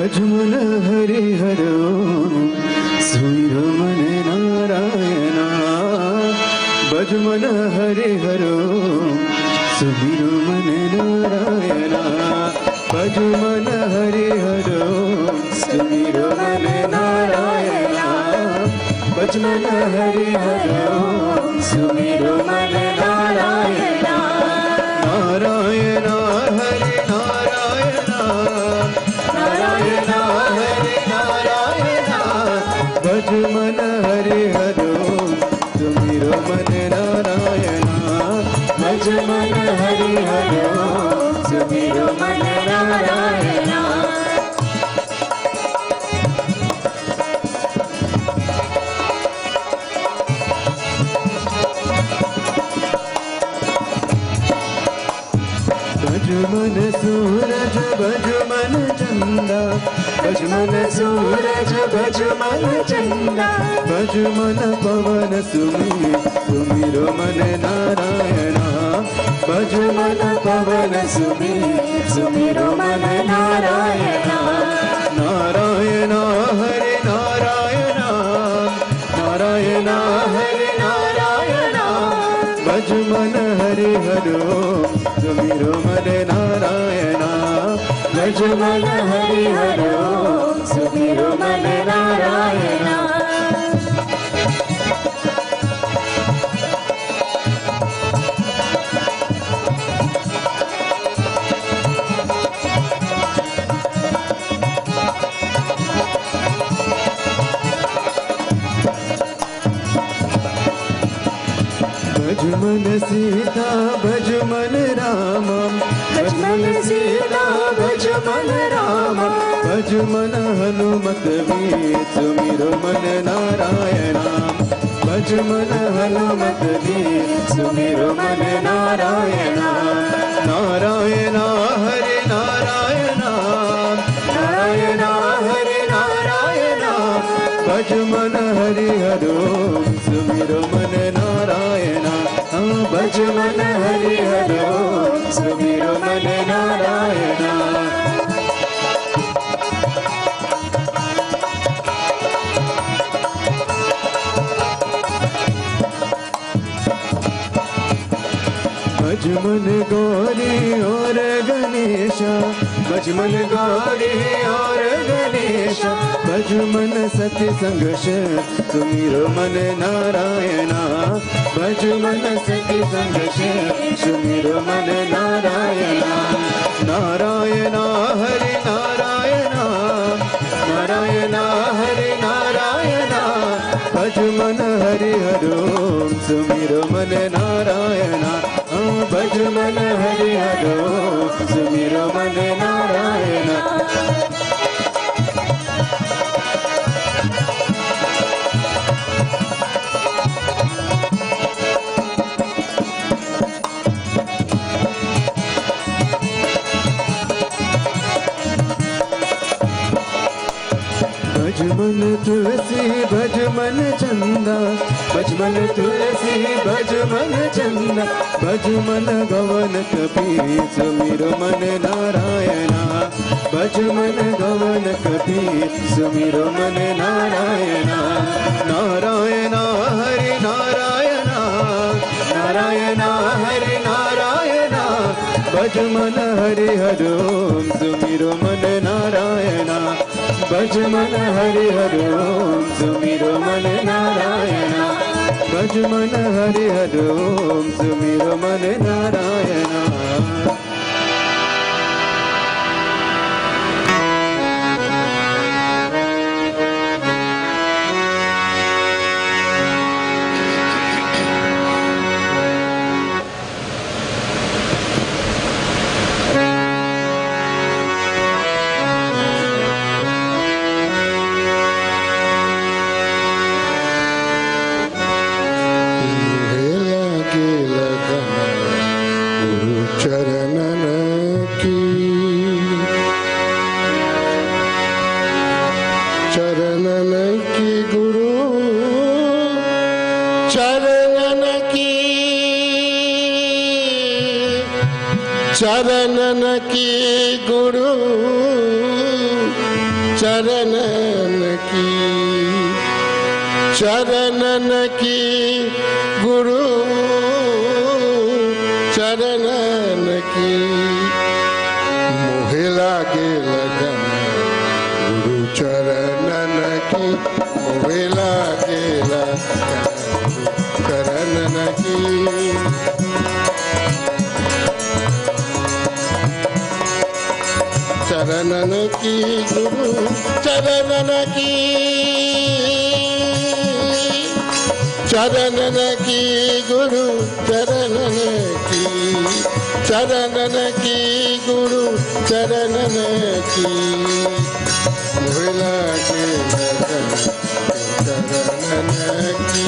भजमन हरि हरो सुमिरो मन नारायणा भजमन हरि हरो सुमिरो मन नारायणा भजमन हरि हरो सुमिरो मन नारायणा भजमन हरि हरो सुमिरो मन नारायणा नारायणा हरि नारायणा नारायणा हरि नारायणा भजमन हरि हरो सुमिरो मन नारायणा भजमन हरि हरो सुमिरो मन नारायणा भजमन सूरज भजमन चंदा भजमन सूरज भजमन चंदा भजमन पवन सुमिरो मन नारायणा भजमन पवन सुमिरो मन नारायणा नारायणा हरि नारायणा नारायणा हरि नारायणा भजमन हरि हरो सुमिरो मन नारायणा भजमन हरि हरो सुमिरो मन नारायणा भजमन सीता भजमन राम भजमन सीता भजमन राम भजमन हनुमत वीर सुमिरो मन नारायणा भजमन हनुमत वीर सुमिरो मन नारायणा नारायणा हरि नारायणा नारायणा हरि नारायणा भजमन हरि हरो सुमिरो मन नारायणा भजमन हरि हरो सुमिरो मन नारायणा भजमन गौरी और गणेशा भजमन गौरी और गणेशा भजमन सत्य संघर्ष सुमिरो मन नारायणा भजमन सत्य संघर्ष सुमिरो मन नारायणा नारायणा हरि नारायणा नारायणा हरि नारायणा भजमन हरि हरो सुमिरो मन नारायणा भजमन हरि हरो सुमिरो मन नारायणा भजमन तुलसी भजमन चंदा भजमन तुलसी भजमन चंदा भजमन गवन कपी सुमिरो मन नारायणा भजमन गवन कपी सुमिरो मन नारायणा नारायणा हरि नारायणा नारायणा हरि नारायणा भजमन हरि हरो सुमिरो मन नारायणा भजमन हरि हरो सुमिरो मन नारायणा भजमन हरि हरो सुमिरो मन नारायणा चरणन की गुरु चरणन की गुरु चरणन की मोहे लागे लगन गुरु चरणन की मोहे लागे लगन चरणन की चरणन की गुरु चरणन की चरणन की गुरु चरणन की गुरु चरणन की मोहे लागे लगन चरणन की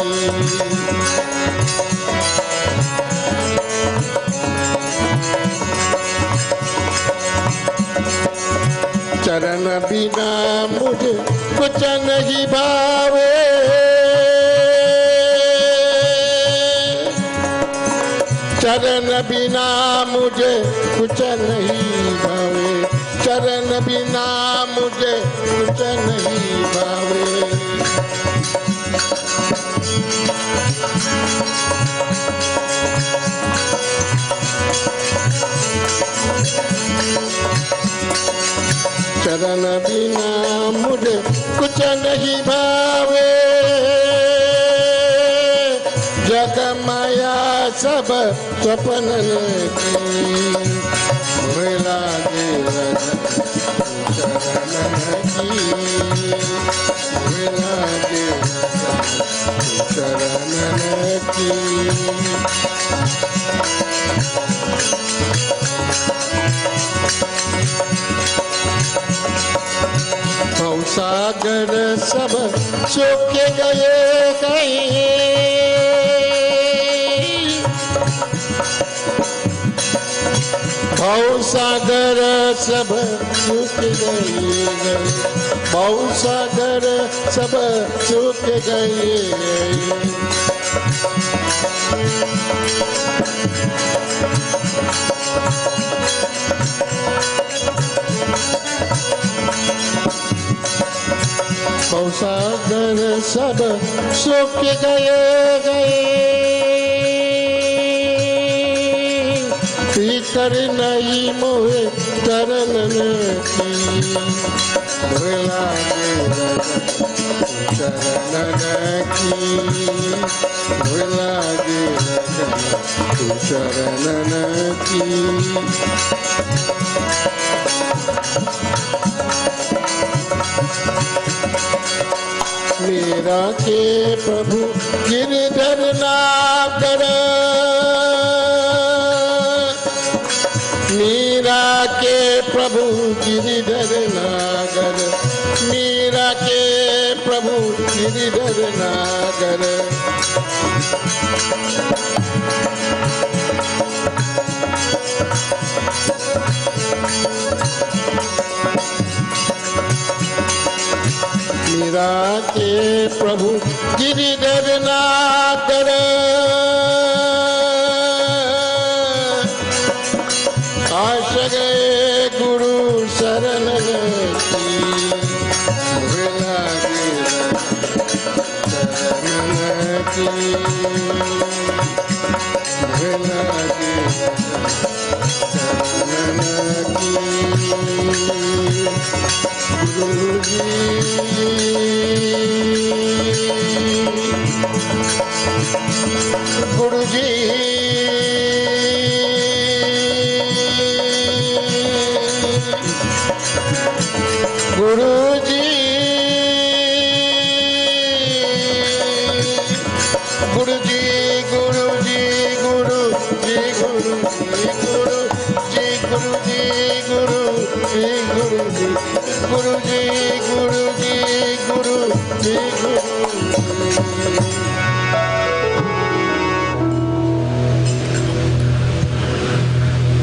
चरण बिना मुझे कुछ नहीं भावे चरण बिना मुझे कुछ नहीं भावे चरण बिना मुझे कुछ नहीं भावे चरण बिना मुझे कुछ नहीं भावे जग माया सब स्वप्न की मोहे लागे लगन चरणन की मोहे लागे लगन चरणन की सागर सब सूख गए भव सागर सब सूख गए भव सागर सब सूख गए सागर सब सूख गए पीकर नहीं मोहे चरणन की मोहे लागे लगन चरणन की मोहे लागे लगन चरणन की मेरा के प्रभु गिरधर नागर मीरा के प्रभु गिरधर नागर मीरा के प्रभु गिरधर नागर मीरा के प्रभु गिरिधर नागर आश गए गुरु शरण की मोहे लागे चरणन की मोहे लागे चरणन की गुरु जी गुरु जी गुरु जी गुरु जी गुरु जी गुरु जी गुरु जी गुरु जी गुरु जी गुरु जी गुरु जी गुरु जी गुरु जी गुरु जी गुरु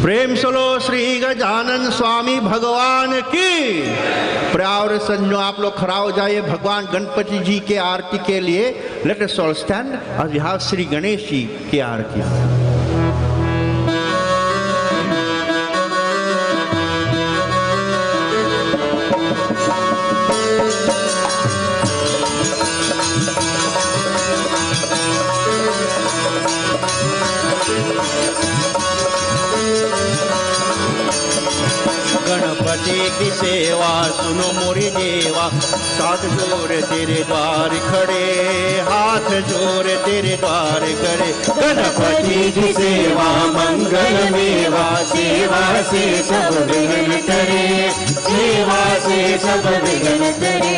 प्रेम सलो श्री गजानन स्वामी भगवान की। पर्यावरण संजो आप लोग खड़ा हो जाइए भगवान गणपति जी के आरती के लिए। Let us all stand as we have Shri Ganesh ji की आरती। पति की सेवा सुनो मोरी देवा, साथ जोड़ तेरे द्वार खड़े, हाथ जोड़ तेरे द्वार खड़े। गणपति की सेवा मंगल मेवा, सेवा से सब विघ्न करे, सेवा से सब विघ्न करे।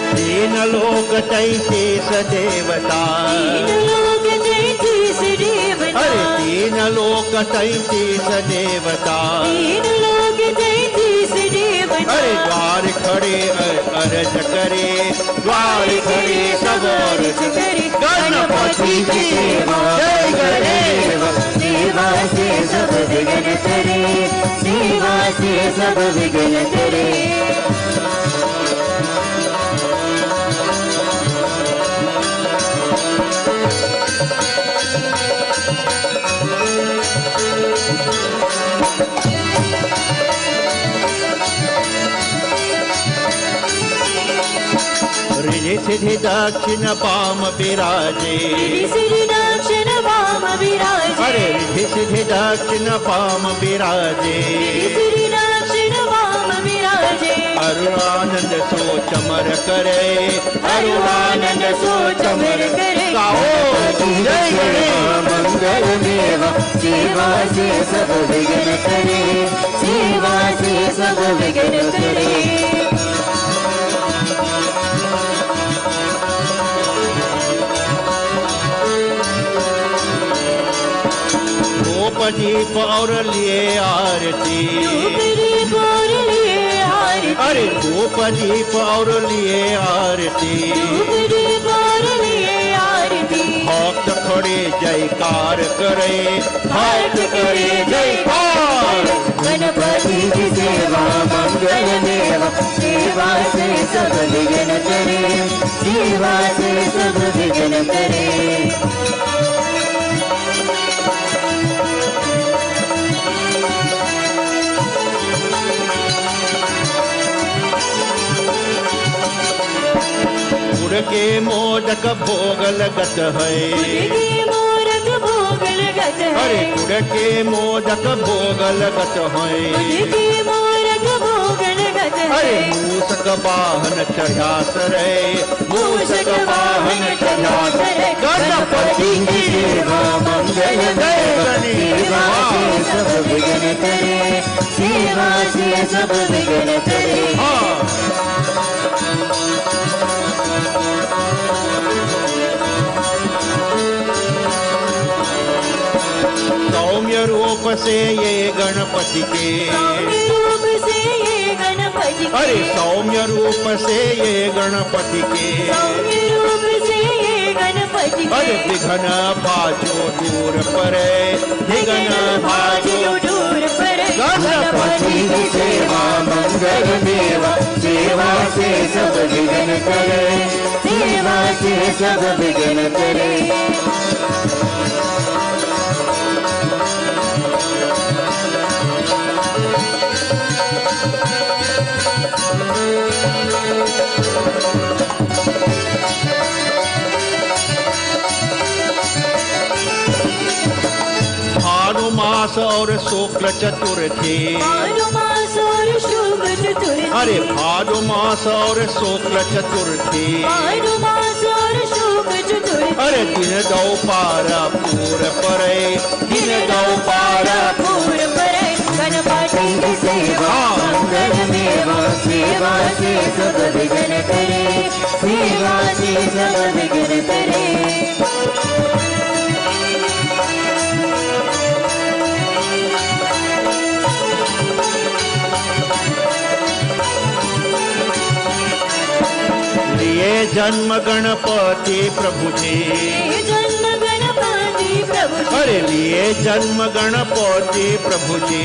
तीन लोक तैतीस देवता, अरे तीन लोक तैतीस देवता, अरे द्वार खड़े अर्ज करे, द्वार खड़े सब अर्ज करे। गणपति की सेवा जय गणेश, सेवा से सब विघ्न करे, सेवा से सब विघ्न करे। रिधि सिधि दक्षिण पाम विराजे, दक्षिण वाम विराजे, अरे रिधि सिधि दक्षिण पाम विराजे, दक्षिण वाम विराजे। अरुणानंद सो चमर करे, अरुणानंद सो चमर करे। गाओ जय गणेश। मंगल मेवा, सेवा से सब विघ्न करे, सेवा से सब विघ्न करे। धूप दीप और लिए आरती, अरे धूप दीप और लिए आरती, भक्त खड़े जयकार करे, भक्त करे जयकार। गणपति की सेवा मंगल मेवा, सेवा से सब विघ्न करे, सेवा से सब विघ्न करे। गुड़ के मोदक भोग लगत है, अरे गुड़ के मोदक भोग लगत है, अरे मूसक वाहन चढ़ास रे, मूसक वाहन चढ़ास रे। गणपति की सेवा मंगल जय सेवा से सब विघ्न करे, सेवा से सब विघ्न करे। हाँ सौम्य रूप से ये गणपति के, अरे सौम्य रूप से ये गणपति के, अरे विघ्न भाजो दूर परे, विघ्न भाजो दूर परे। गणपति की सेवा मंगल मेवा, सेवा से सब विघ्न करे, सेवा से सब विघ्न करे। भानुमास और शुक्ल चतुर्थी, अरे भानुमास और शुक्ल चतुर्थी, अरे दिन दो पारा पूर परे, दिन दो पारा पूर परे। गणपति की सेवा मंगल मेवा, सेवा से सब विघ्न करे, सेवा से सब विघ्न करे। लिए जन्म गणपति प्रभु जी, जन्म गणपति प्रभु जी, अरे लिए जन्म गणपति प्रभु जी,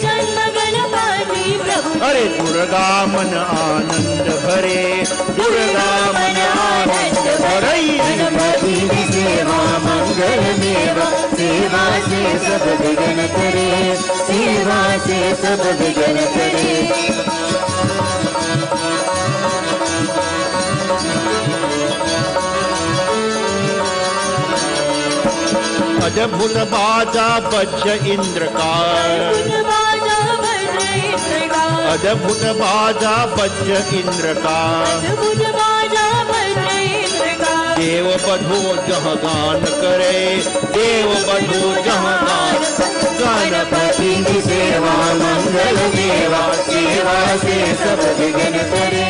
जन्म गणपति प्रभु जी। अरे दुर्गा मन आनंद भरे, दुर्गा मन आनंद भरे। गणपति की सेवा मंगल मेवा, सेवा से सब विघ्न करे, सेवा से सब विघ्न करे। अद्भुत बाजा बज इंद्र का, बाजा बज इंद्र का, अद्भुत बाजा बज इंद्र का, अद्भुत बाजा बज इंद्र का। देव बधो जहाँ गान करे, देव बधो जहाँ गान, गणपति की सेवा मंगल देवा, सेवा से सब विघ्न करे,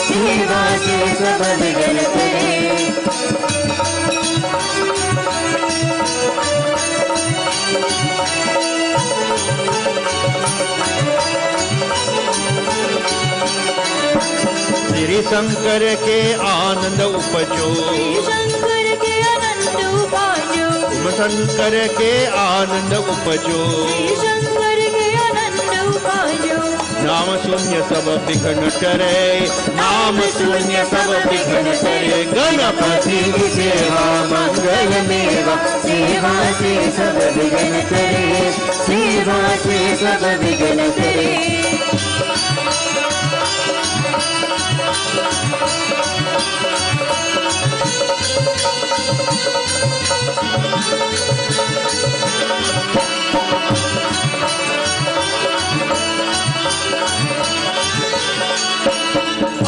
सेवा से सब विघ्न करे। श्री शंकर के आनंद उपजो, शंकर के आनंद उपायो, शंकर के आनंद उपजो, शंकर के आनंद उपायो। नाम शून्य सब विघ्न करे, नाम शून्य सब विघ्न करे। गणपति की सेवा मंगल मेवा, सेवा से सब विघ्न करे, सेवा से सब विघ्न करे।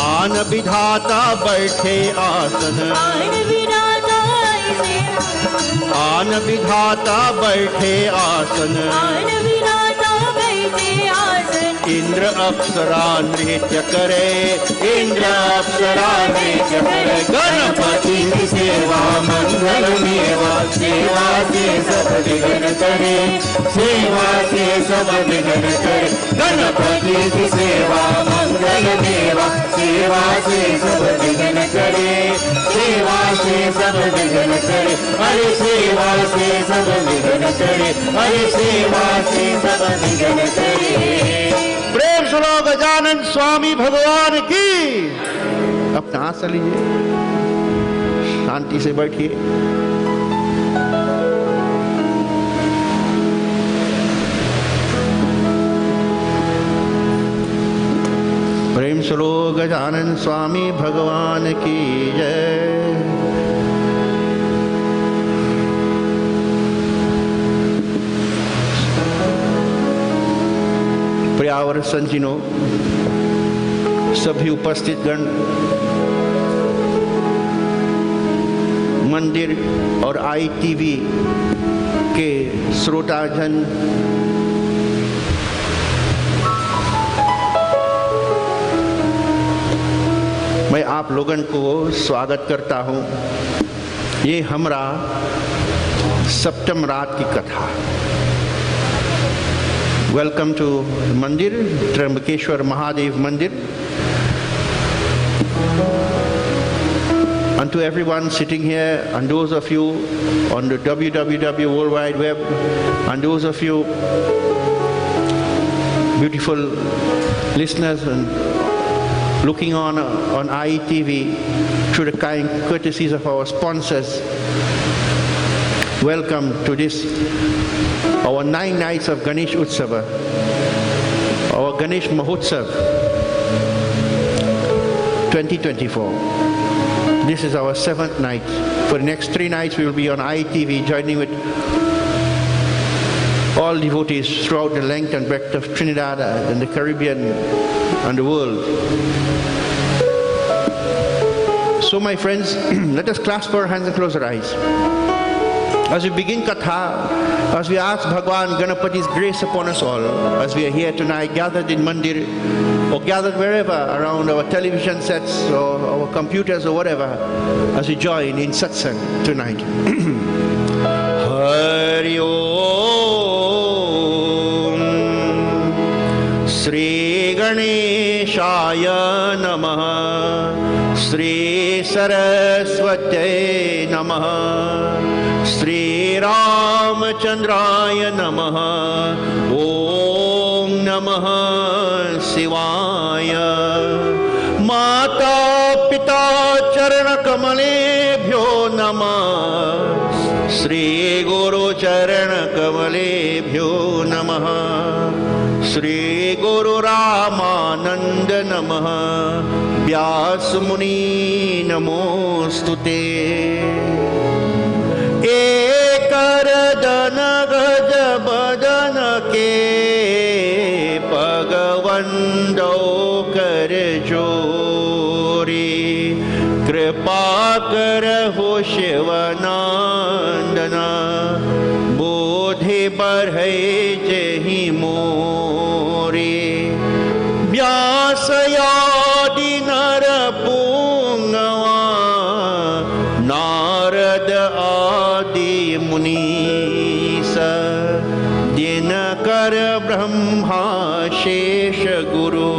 आन विधाता बैठे आसन, आन विधाता ऐसे, आन विधाता बैठे आसन, आन विधाता बैठे आसन। इंद्र अप्सरा नृत्य करे, इंद्र अप्सरा नृत्य करे। गणपति की सेवा मंगल मेवा, सेवा से सब विघ्न करे, सेवा से सब विघ्न करे। गणपति की सेवा मंगल मेवा, सेवा से सब विघ्न करे, सेवा से सब विघ्न करे। अरे सेवा से सब विघ्न करे, अरे सेवा से सब विघ्न करे। प्रेम सुनो गजानन स्वामी भगवान की। अपना आसन लीजिए, शांति से बैठिए। प्रेम सुनो गजानन स्वामी भगवान की जय। प्रियावर संचिनो, सभी उपस्थित गण, मंदिर और ITV के श्रोताजन, मैं आप लोगन को स्वागत करता हूँ। ये हमरा सप्तम रात की कथा। Welcome to Mandir, Tryambakeshwar Mahadev Mandir. And to everyone sitting here, and those of you on the www World Wide Web, and those of you beautiful listeners and looking on ITV through the kind courtesies of our sponsors, welcome to this, our 9 nights of Ganesh Utsav, our Ganesh Mahotsav 2024. This is our 7th night. For the next 3 nights we will be on ITV, joining with all devotees throughout the length and breadth of Trinidad and the Caribbean and the world. So my friends, let us clasp our hands and close our eyes. As we begin Katha, as we ask Bhagwan Ganapati's grace upon us all, as we are here tonight gathered in Mandir, or gathered wherever around our television sets or our computers or whatever, as we join in satsang tonight. Hari Om Sri Ganeshaya Namaha Sri Saraswate Namaha Sri Ramachandraya Namaha Om Namaha Shivaya Mata Pita Charana Kamalebhyo Namaha Sri Guru Charana Kamalebhyo Namaha Sri Guru Ramananda Namaha Vyas Muni Namostute Ekar बंदो कर जोरी कृपा करहो शिवनंदना बोधि बढ़े जहि मोरे व्यासयादि नर पुंगवा नारद आदि मुनीस दिनकर ब्रह्मा शेष गुरु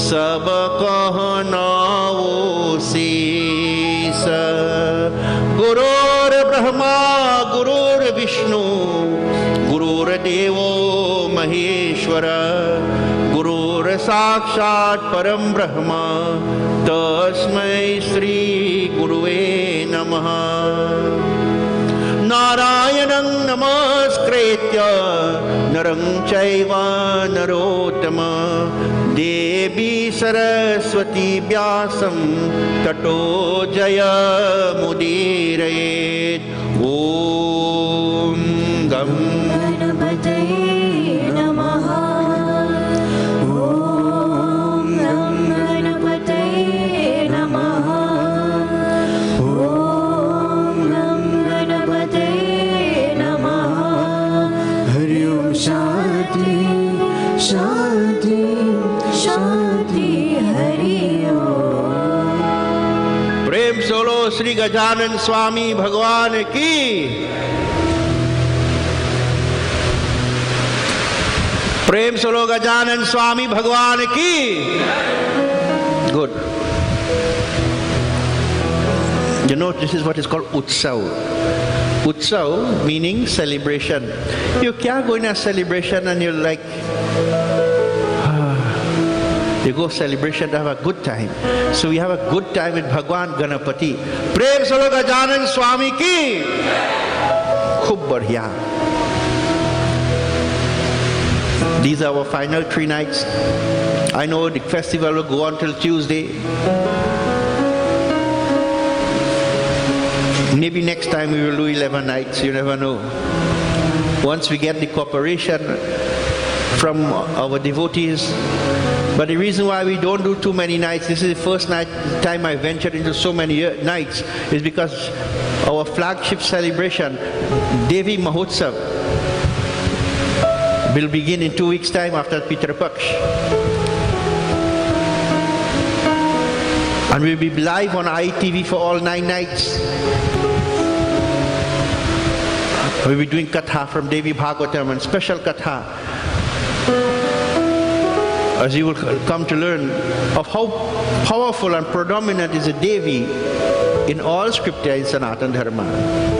सब कहनाओ शीस गुरुर् ब्रह्मा गुरुर्विष्णु गुरुर्देवो महेश्वर गुरुर् साक्षात् परम ब्रह्म तस्मै श्री गुरुवे नमः नारायणं नमस्कृत्य नरं चैव नरोत्तमं देवी सरस्वती व्यासं ततो जयमुदीरयेत् ॐ गं गणपतये नमः ॐ गं गणपतये नमः ॐ गं गणपतये नमः हरि ओम शांति शांति शांति हरि ओम प्रेम सोलो श्री गजानन स्वामी भगवान की प्रेम सोलो गजानन स्वामी भगवान की good You know, this is what is called Utsav. Utsav meaning celebration. You can't go in a celebration and you're like, you go celebration to have a good time. So we have a good time with Bhagwan Ganapati. Prem Solo Gajanan Swami ki. Khub badhiya. These are our final 3 nights. I know the festival will go on till Tuesday. Maybe next time we will do 11 nights, you never know. Once we get the cooperation from our devotees. But the reason why we don't do too many nights, this is the first time I ventured into so many nights, is because our flagship celebration, Devi Mahotsav, will begin in 2 weeks' time after Pitra Paksh. And we'll be live on ITV for all 9 nights. We'll be doing Katha from Devi Bhagavatam and special Katha, as you will come to learn of how powerful and predominant is a Devi in all scripture in Sanatana Dharma.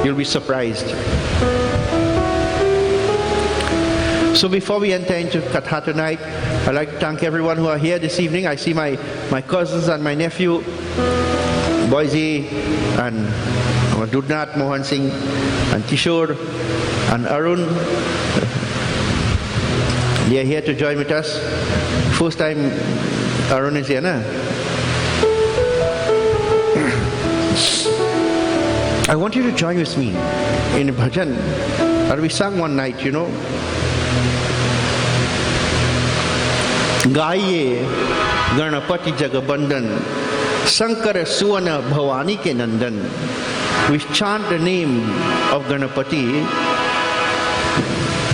You'll be surprised. So before we enter into Katha tonight, I'd like to thank everyone who are here this evening. I see my cousins and my nephew, Boise and Dudnath Mohan Singh and Kishore and Arun. They are here to join with us. First time Arun is here, na? I want you to join with me in a bhajan that we sang one night, you know. Gaiye Ganapati Jagabandhan Sankara Suvana Bhavani ke Nandan. We chant the name of Ganapati,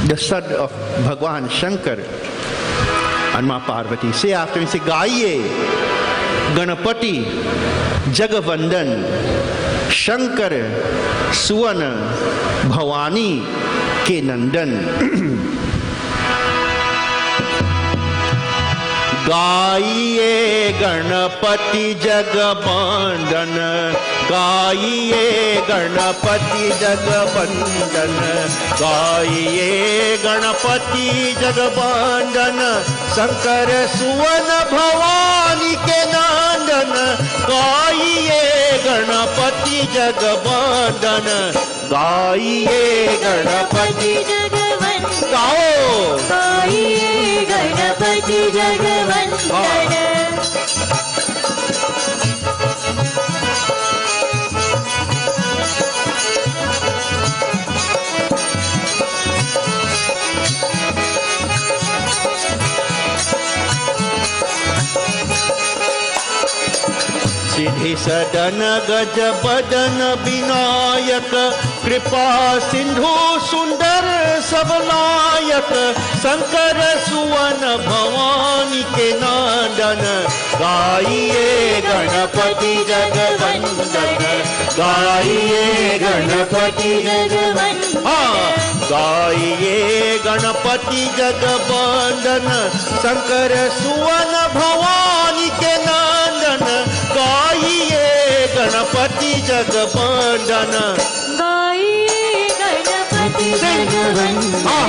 the son of Bhagwan Shankar and Ma Parvati. Say after me, say Gaiye Ganapati Jagabandhan Shankar Suvana Bhavani ke Nandan. गाइए गणपति जगबंदन गाइए गणपति जगबंदन गाइए गणपति जगबंदन शंकर सुवन भवानी के नंदन गाइए गणपति जगबंदन गाइए गणपति गाओ गाइए गणपति जगवंदन सिद्धि सदन गज बदन विनायक कृपा सिंधु सुंदर सबलायक शंकर सुवन भवानी के नंदन गाइए गणपति जगवंदन गाइए गणपति जगवंदन गाइए गणपति जगवंदन शंकर सुवन भवानी के नंदन गाइए गणपति जगवंदन गाइए गणपति जगवंदन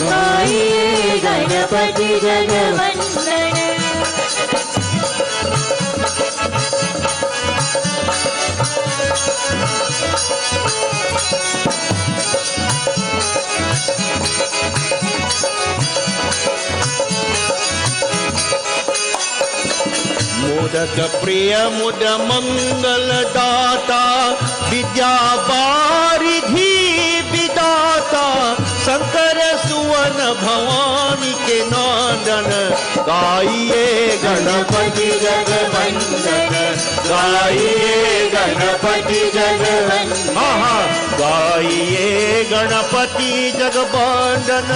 गाइए गणपति जगवंदन मोदक प्रिय मुद मंगल दाता विद्या बारिधि विदाता शंकर सुवन भवानी के नंदन गाइए गणपति जगवंदन गाइए गणपति जगवंदन गाइए गणपति जगवंदन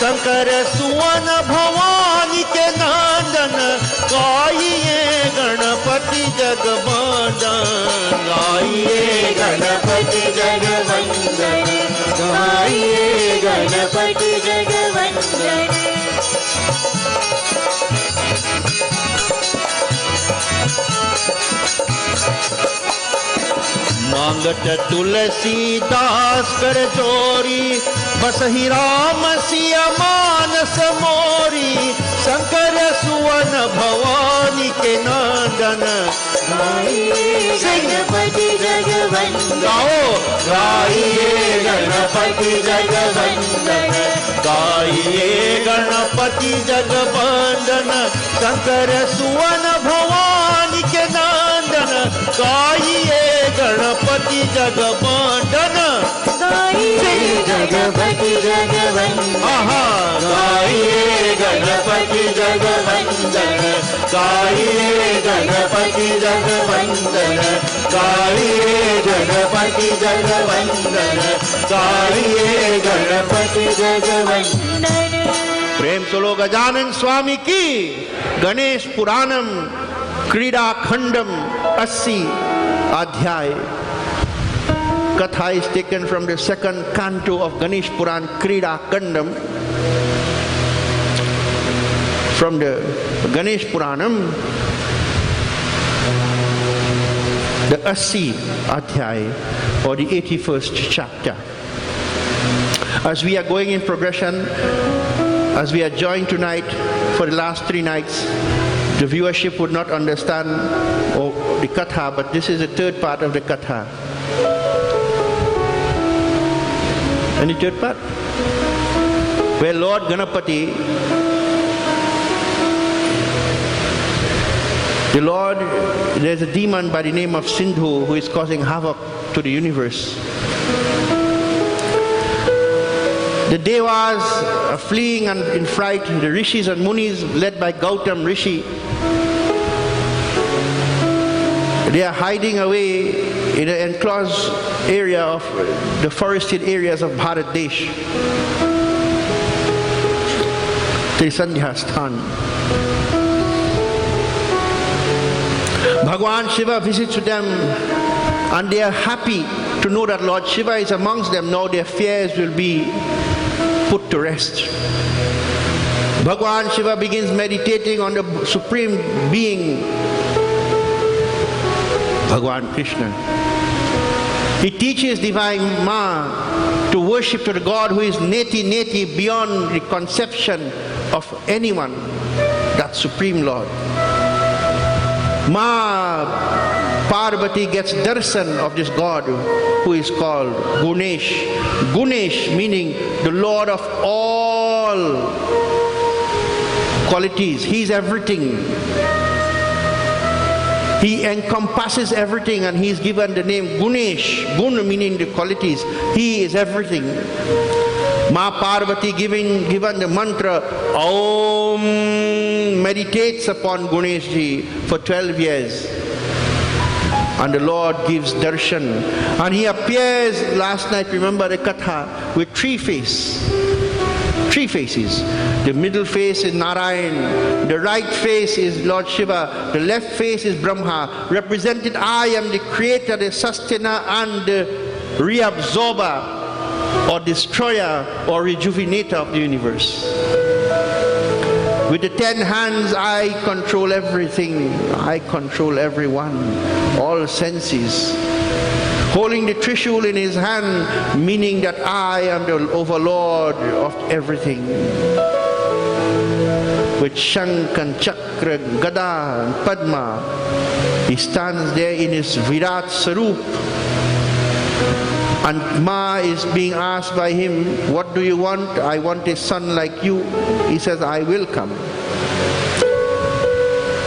शंकर सुवन भवानी के नंदन गाइए गणपति जगवंदन गाइए गणपति जगवंदन गाइए गणपति जगवंदन मांगत तुलसीदास कर जोरी बसहि राम सिया मानस मोरी शंकर सुवन भवानी के नंदन गाइए गणपति जगवंदन गाओ गाइए गणपति जगवंदन गाइए गणपति जगवंदन शंकर सुवन भवानी के नंदन गाइए गणपति जगवंदन गाइए गणपति जगवंदन गाइए गणपति जगवंदन गाइए गणपति जगवंदन गाइए गणपति जगवंदन गाइए गणपति जगवंदन प्रेम से लोग गजानन स्वामी की गणेश पुराणम क्रीड़ा खंडम 80 अध्याय Katha is taken from the second canto of Ganesh Puran Krida Kandam. From the Ganesh Puranam, the 80 Adhyay or the 81st chapter. As we are going in progression, as we are joined tonight for the last 3 nights, the viewership would not understand the Katha, but this is the third part of the Katha. And the third part, where Lord Ganapati, there's a demon by the name of Sindhu who is causing havoc to the universe. The Devas are fleeing and in fright. The Rishis and Munis, led by Gautam Rishi, they are hiding away in the enclosed area of the forested areas of Bharat Desh. Trisandhya Sthan. Bhagwan Shiva visits them and they are happy to know that Lord Shiva is amongst them. Now their fears will be put to rest. Bhagwan Shiva begins meditating on the Supreme Being, Bhagwan Krishna. He teaches Divine Ma to worship to the God who is neti beyond the conception of anyone, that Supreme Lord. Ma Parvati gets darshan of this God who is called Ganesh. Ganesh meaning the Lord of all qualities. He is everything. He encompasses everything and he is given the name Ganesh. Gun meaning the qualities. He is everything. Ma Parvati given the mantra Om, meditates upon Ganeshji for 12 years. And the Lord gives darshan. And he appears last night, remember the katha, with three faces. Three faces. The middle face is Narayan, the right face is Lord Shiva, the left face is Brahma, represented I am the creator, the sustainer and the reabsorber or destroyer or rejuvenator of the universe. With the 10 hands I control everything, I control everyone, all senses. Holding the Trishul in his hand, meaning that I am the overlord of everything. With Shank and Chakra, Gada and Padma, he stands there in his Virat Sarup. And Ma is being asked by him, what do you want? I want a son like you. He says, I will come.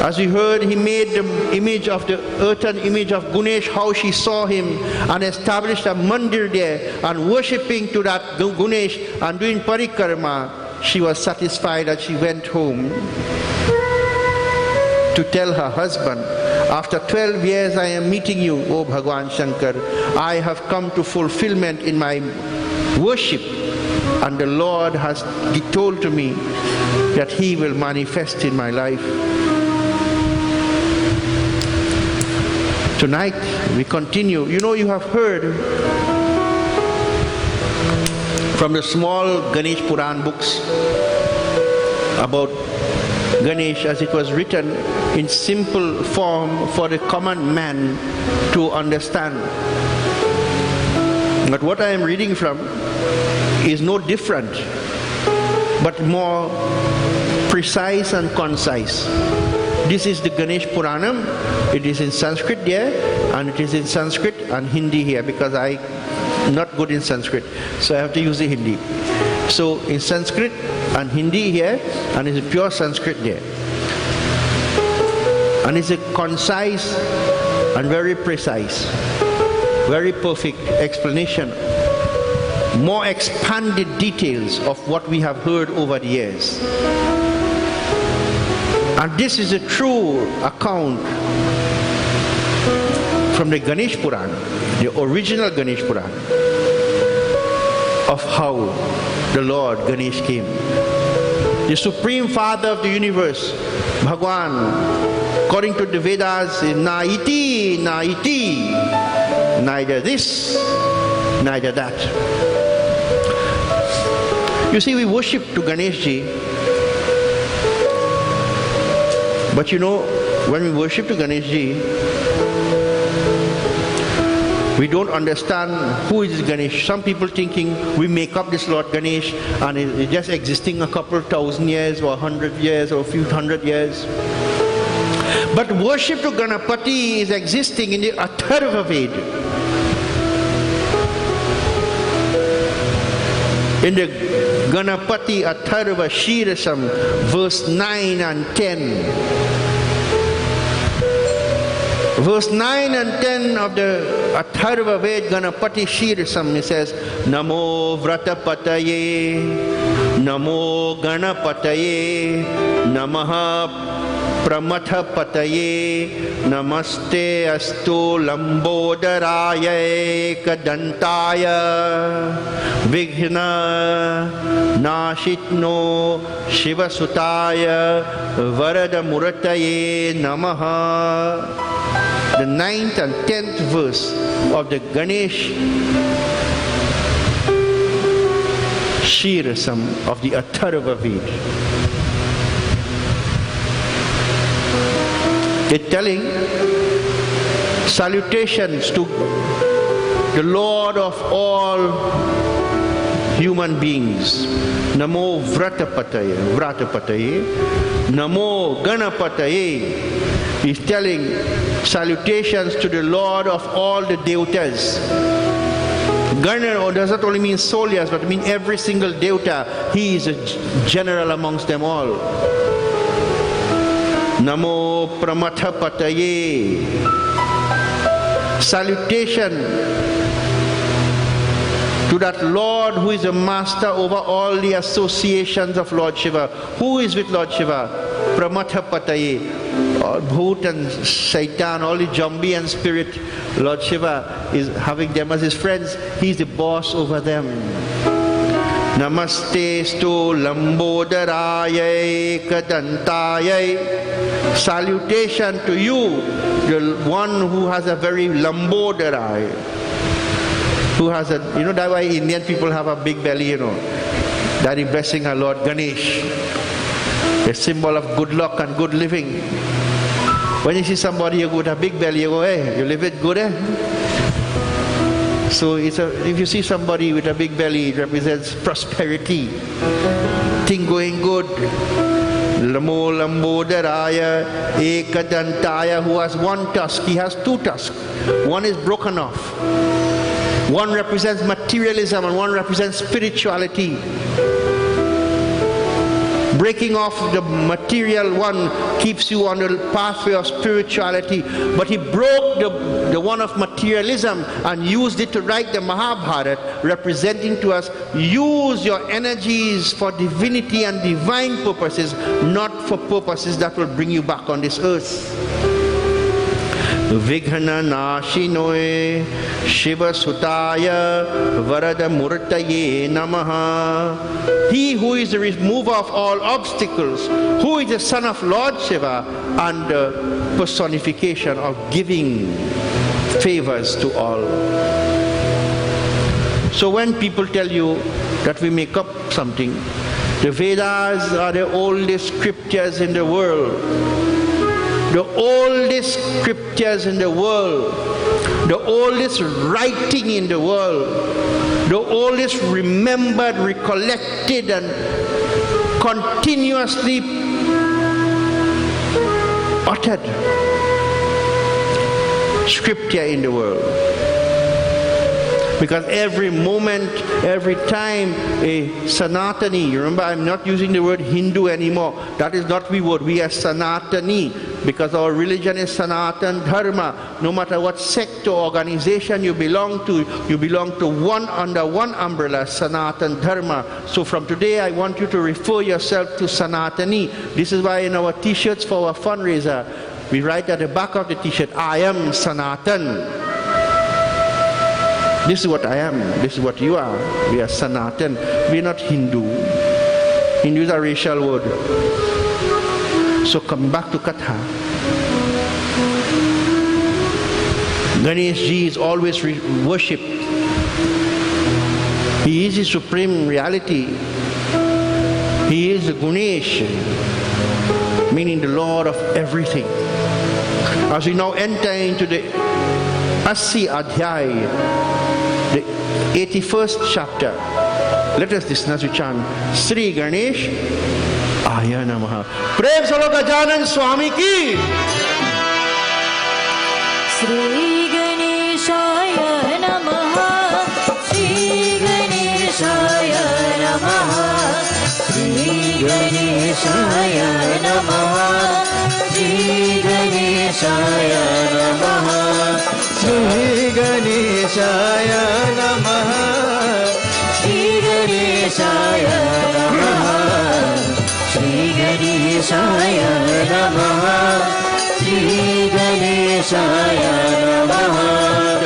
As we heard, he made the image of the earthen image of Ganesh, how she saw him and established a Mandir there and worshipping to that Ganesh and doing parikrama. She was satisfied that she went home to tell her husband, after 12 years I am meeting you, O Bhagwan Shankar. I have come to fulfillment in my worship and the Lord has told to me that he will manifest in my life. Tonight we continue. You know, you have heard from the small Ganesh Puran books about Ganesh as it was written in simple form for the common man to understand. But what I am reading from is no different, but more precise and concise. This is the Ganesh Puranam. It is in Sanskrit there, and it is in Sanskrit and Hindi here, because I'm not good in Sanskrit, so I have to use the Hindi. So in Sanskrit and Hindi here, and it's a pure Sanskrit there. And it's a concise and very precise, very perfect explanation, more expanded details of what we have heard over the years. And this is a true account from the Ganesh Puran, the original Ganesh Puran, of how the Lord Ganesh came. The Supreme Father of the universe, Bhagwan, according to the Vedas, is na iti, neither this, neither that. You see, we worship to Ganeshji, but you know, when we worship to Ganeshji, we don't understand who is Ganesh. Some people thinking we make up this Lord Ganesh and it's just existing a couple 1,000 years or 100 years or a few 100 years. But worship to Ganapati is existing in the Atharva Veda. In the Ganapati Atharva Shirasam, verse 9 and 10. Verse 9 and 10 of the Atharva Veda Ganapati Shirasam, it says, Namo Vratapataye, Namo Ganapataye, Namaha Pramathapataye, Namaste Astu Lambodaraye Kadantaya, Vighna Nashitno Shivasutaya, Varada Murataye Namaha. The 9th and 10th verse of the Ganesh Shirasam of the Atharva Veda. It's telling salutations to the Lord of all human beings. Namo Vratapataye, Namo Ganapataye. He's telling salutations to the Lord of all the devatas. Gana does not only mean Solyas, but mean every single devata. He is a general amongst them all. Namo Pramathapataye. Salutation to that Lord who is a master over all the associations of Lord Shiva. Who is with Lord Shiva? Pramathapataye, all Bhoot and Satan, all the zombie and spirit, Lord Shiva is having them as his friends. He's the boss over them. Namaste stu Lambodaraye Kadantaye. Salutation to you, the one who has a very Lambodaraye. Who has a, that's why Indian people have a big belly, That is blessing our Lord Ganesh. A symbol of good luck and good living. When you see somebody with a big belly, you go, hey, you live it good, eh? So if you see somebody with a big belly, it represents prosperity. Thing going good. Lamo Lambodharaya Ekadantaya, who has one tusk, he has two tusks. One is broken off. One represents materialism and one represents spirituality. Breaking off the material one keeps you on the pathway of spirituality. But he broke the one of materialism and used it to write the Mahabharata, representing to us, use your energies for divinity and divine purposes, not for purposes that will bring you back on this earth. Vighna Nashinoe Shiva Sutaya Varada Murtaye Namaha. He who is the remover of all obstacles, who is the son of Lord Shiva and the personification of giving favors to all. So when people tell you that we make up something, the Vedas are the oldest scriptures in the world. The oldest scriptures in the world, the oldest writing in the world, the oldest remembered, recollected and continuously uttered scripture in the world. Because every moment, every time a Sanatani, remember I'm not using the word Hindu anymore, that is not we word, we are Sanatani, because our religion is Sanatan Dharma. No matter what sect or organization you belong to one under one umbrella, Sanatan Dharma. So from today I want you to refer yourself to Sanatani. This is why in our t-shirts for our fundraiser, we write at the back of the t-shirt, I am Sanatan. This is what I am, this is what you are. We are Sanatan, we are not Hindu. Hindu is a racial word. So come back to Katha. Ganesh Ji is always worshipped. He is the supreme reality. He is the Ganesh, meaning the Lord of everything. As we now enter into the Asi Adhyay, the 81st chapter, let us listen as we chant Sri Ganesh Aya Namaha. Prem Salo Gajanan Swami ki. Sri Ganeshaya Namaha. Sri Ganeshaya Namaha. Sri Ganeshaya Namaha. Sri Ganeshaya Namaha. Sri Ganeshaya Namaha. Sri Ganeshaya Namaha. Sri Ganeshaya Namaha. Sri Ganeshaya Namaha.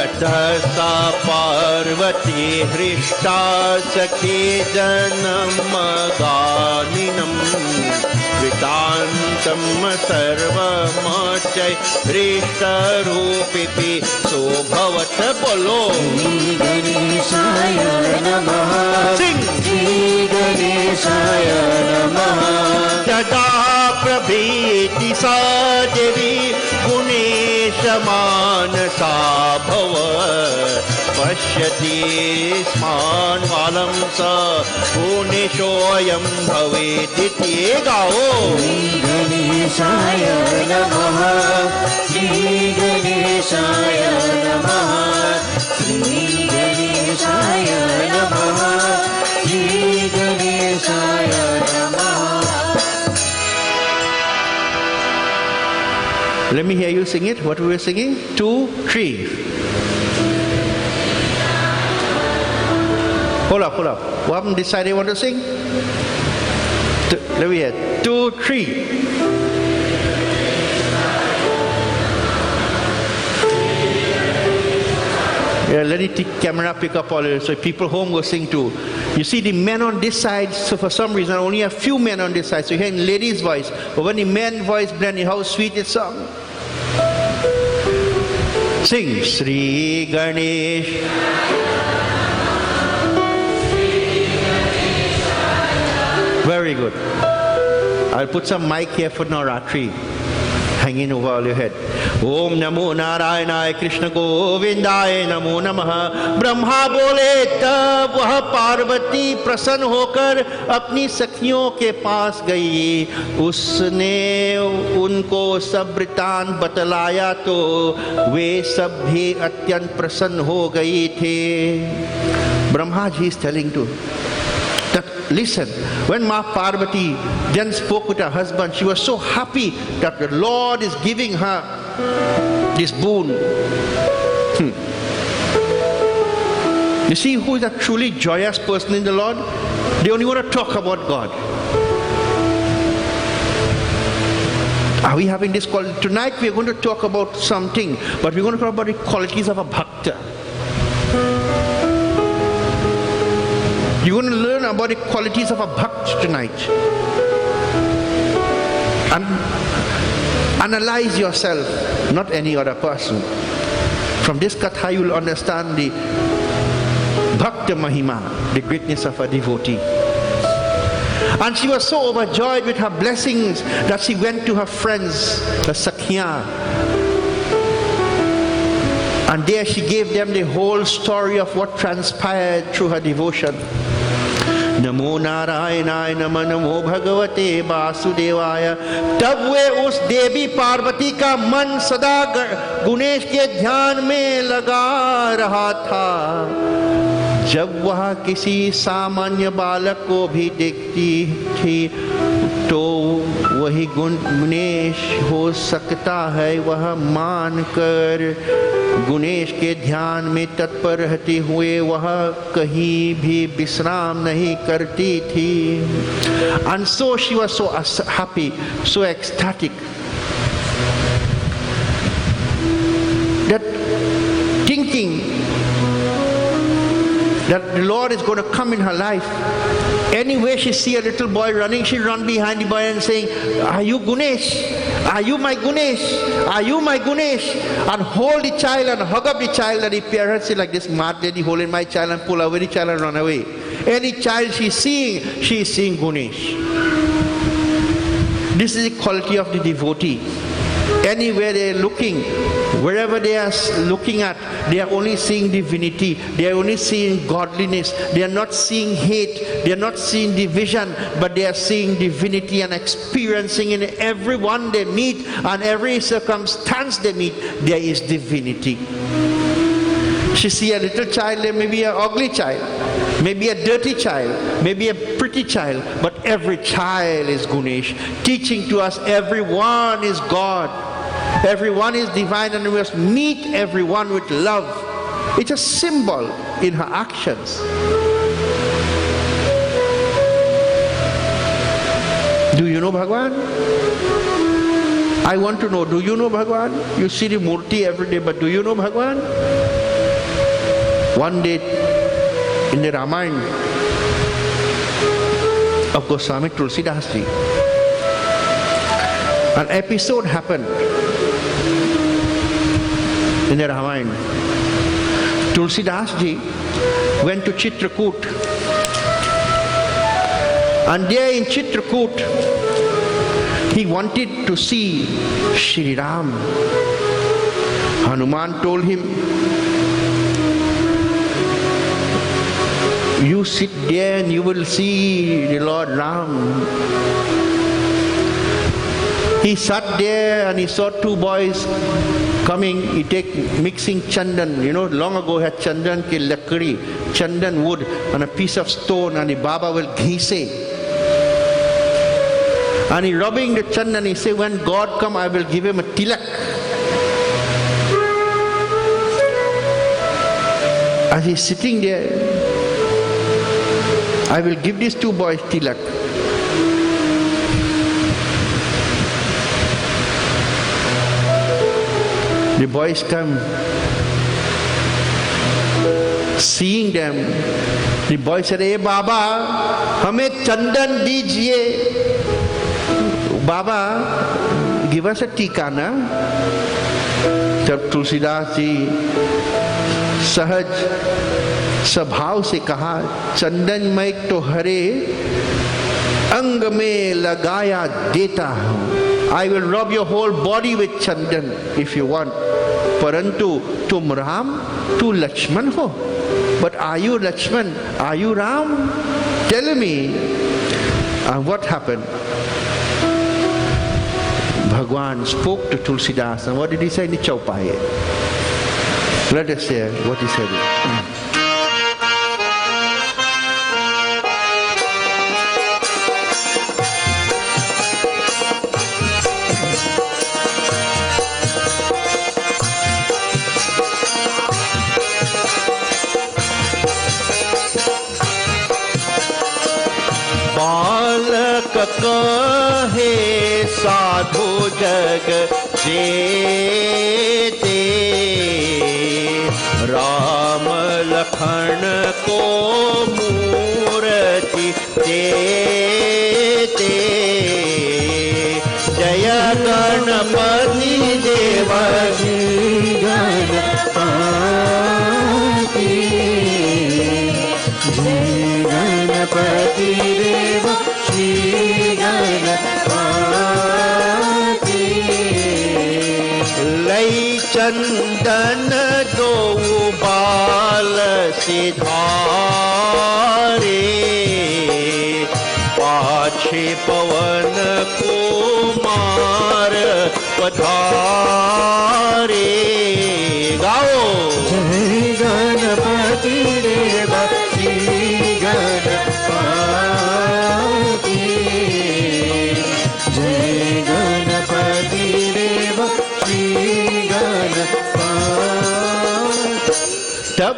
Jatasa Parvati Hrishta Sakhi Janamaganinam Vitantam Sarvamachay Hrishta Rupipi Sobhavat Bolo. Sri Ganeshaya Namaha. Sing! Sri Ganeshaya Namaha. Jada Prabhiti Sa Devi Ganesha Manasa Bhava Pashyati Sman Valam Sa Ganeshoyam Bhavediti Gao. Sri Ganeshaya Namaha. Sri Ganeshaya Namaha. Sri Ganeshaya Namaha. Sri Ganeshaya Namaha. Let me hear you sing it. What were we singing? 2, 3. Hold up. Who haven't decided what to sing? Let me hear. 2, 3. Yeah, let the camera pick up all this so people home will sing too. You see the men on this side, so for some reason only a few men on this side, so you hear ladies' voice. But when the men's voice blends, how sweet it sung. Sing Sri Ganesh. Very good. I'll put some mic here for Navratri hanging over all your head. Om Namo Narayanaaya Krishna Govindaya Namo Namaha. Brahma बोले तब वह पार्वती प्रसन्न होकर अपनी सखियों के पास गई. उसने उनको सब वृतांत बतलाया तो वे सब भी अत्यंत प्रसन्न हो गई थे. Brahma ji is telling to that, listen, when Ma Parvati then spoke with her husband, she was so happy that the Lord is giving her this boon. You see who is a truly joyous person in the Lord? They only want to talk about God. Are we having this quality? Tonight we are going to talk about something, but we're going to talk about the qualities of a bhakta. You're going to learn about the qualities of a bhakt tonight. And analyze yourself, not any other person. From this katha you will understand the bhakta mahima, the greatness of a devotee. And she was so overjoyed with her blessings that she went to her friends, the Sakhya. And there she gave them the whole story of what transpired through her devotion. नमो नारायणाय नमः नमो भगवते वासुदेवाय. तब वे उस देवी पार्वती का मन सदा गुणेश के ध्यान में लगा रहा था. जब वह किसी सामान्य बालक को भी देखती थी तो वही गुणेश हो सकता है, वह मानकर गुणेश के ध्यान में तत्पर रहते हुए वह कहीं भी विश्राम नहीं करती थी. And so she was so happy, so ecstatic, that thinking that the Lord is going to come in her life. Anywhere she see a little boy running, she run behind the boy and saying, "Are you Ganesh? Are you my Ganesh? Are you my Ganesh?" And hold the child and hug up the child, and the parents say like this, "Mad lady holding my child," and pull away the child and run away. Any child she is seeing Ganesh. This is the quality of the devotee. Anywhere they are looking, wherever they are looking at, they are only seeing divinity. They are only seeing godliness. They are not seeing hate. They are not seeing division, but they are seeing divinity and experiencing in everyone they meet and every circumstance they meet, there is divinity. She see a little child, there may be an ugly child, maybe a dirty child, maybe a pretty child, but every child is Ganesh, teaching to us everyone is God, everyone is divine, and we must meet everyone with love. It's a symbol in her actions. Do you know Bhagwan? I want to know, do you know Bhagwan? You see the Murti every day, but do you know Bhagwan? One day in the Ramayana of Goswami Tulsidas ji, an episode happened in the Ramayana. Tulsidas ji went to Chitrakoot, and there in Chitrakoot he wanted to see Shri Ram. Hanuman told him, "You sit there and you will see the Lord Ram." He sat there and he saw two boys coming. He mixing chandan. You know, long ago had chandan ki lakdi, chandan wood and a piece of stone, and the Baba will ghise. And he rubbing the chandan, he say, "When God come, I will give him a tilak." As he's sitting there, "I will give these two boys tilak." The boys come Seeing them, the boy said, "Hey Baba, हमें चंदन दीजिए." Baba, give us a टीका ना. जब तुलसीदास जी सहज स्वभाव से कहा, चंदन मैं तो हरे अंग में लगाया देता हूँ. I will rub your whole body with chandan if you want. परंतु तुम राम, तू लक्ष्मण हो. But are you Lakshman? Are you Ram? Tell me. And what happened? Bhagwan spoke to Tulsidas, and what did he say in the Chaupai? Let us hear what he said. बालक कहे साधु जग जेते, राम लखन को मूर्ति देते. जय गणपति देव गणपति, गणपति देव श्री गणपति. लई चंदन दो बाल सिधारे, पाछे पवन कुमार पधारे. गाओ. जय गणपति देव श्री गणपति, जय गणपति देव श्री गणपति. तब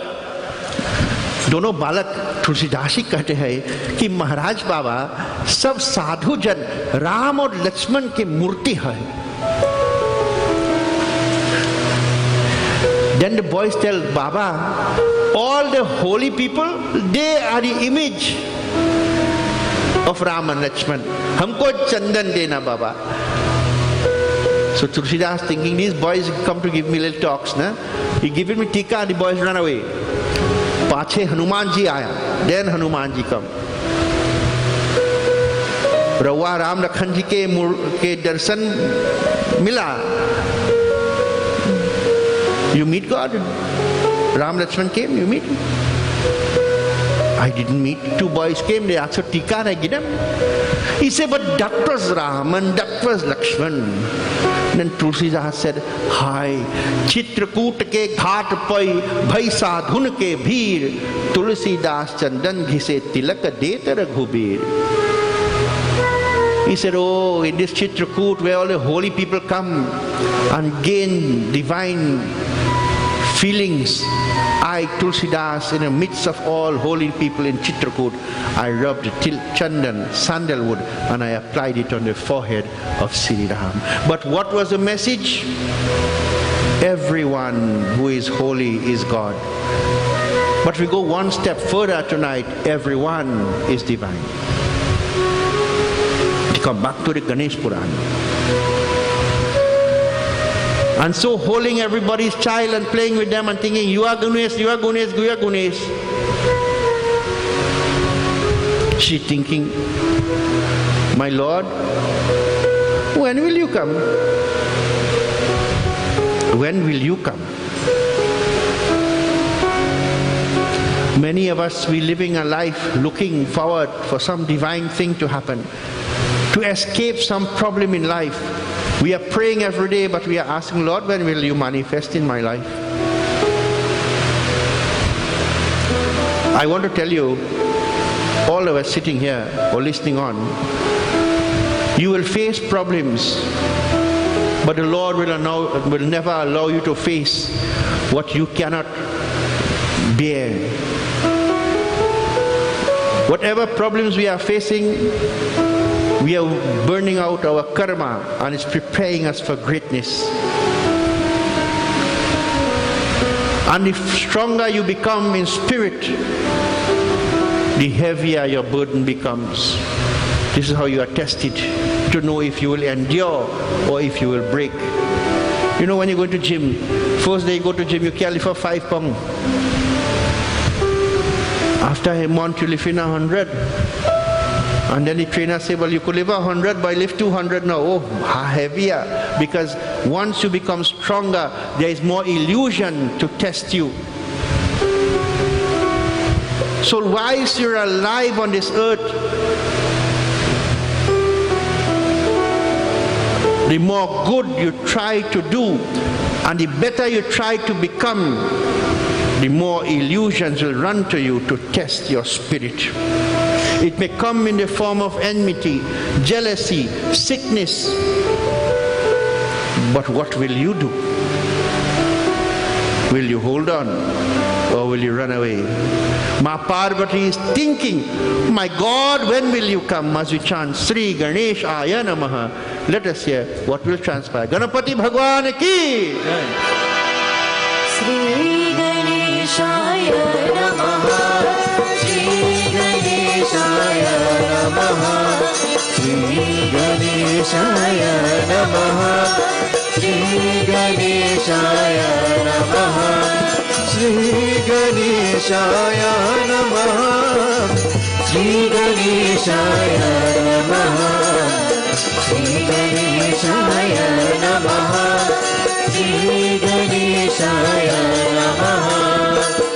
दोनों बालक तुलसीदासी कहते हैं कि महाराज बाबा, सब साधु जन राम और लक्ष्मण की मूर्ति है. Then the boys tell Baba, all the holy people, they are the image of Ram and Lakshman. हमको चंदन देना बाबा. So Tulsidas thinking, these boys come to give me little talks, na? He given me tika and the boys run away. पाछे हनुमान जी आया. Then Hanuman ji come. रउआ राम लखन जी के दर्शन मिला. You meet God. Ram Lakshman came, you meet him. I didn't meet. Two boys came, they asked for tika and I give them. He said, but that was Ram and that was Lakshman. Then Tulsidas said, हाय चित्रकूट के घाट पर भई साधुन के भीर, तुलसीदास चंदन घिसे तिलक देत Raghubir. He said, oh, in this Chitrakoot where all the holy people come and gain divine feelings, I, Tulsidas, in the midst of all holy people in Chitrakoot, I rubbed chandan, sandalwood, and I applied it on the forehead of Sri Ram. But what was the message? Everyone who is holy is God. But we go one step further tonight, everyone is divine. Come back to the Ganesh Purana. And so holding everybody's child and playing with them and thinking, you are Ganesh, you are Ganesh, you are Ganesh. She thinking, my Lord, when will you come? When will you come? Many of us, we living a life looking forward for some divine thing to happen, to escape some problem in life. We are praying every day, but we are asking, Lord, when will you manifest in my life? I want to tell you, all of us sitting here or listening on, you will face problems, but the Lord will never allow you to face what you cannot bear. Whatever problems we are facing, we are burning out our karma and it's preparing us for greatness. And the stronger you become in spirit, the heavier your burden becomes. This is how you are tested to know if you will endure or if you will break. You know, when you go to gym, first day you go to gym, you carry for 5 pounds. After a month, you lift in 100. And then the trainer said, well, you could lift 100, but I lift 200 now. Oh, heavier. Because once you become stronger, there is more illusion to test you. So whilst you're alive on this earth, the more good you try to do, and the better you try to become, the more illusions will run to you to test your spirit. It may come in the form of enmity, jealousy, sickness. But what will you do? Will you hold on or will you run away? Ma Parvati is thinking, my God, when will you come? As we chant Sri Ganesh Aya Namaha. Let us hear what will transpire. Ganapati Bhagwan ki! Sri Ganeshaya Namaha. Sri Ganeshaya Namaha. Sri Ganeshaya Namaha. Sri Ganeshaya Namaha. Sri Ganeshaya Namaha. Sri Ganeshaya Namaha. Sri Ganeshaya Namaha. Sri Ganeshaya Namaha.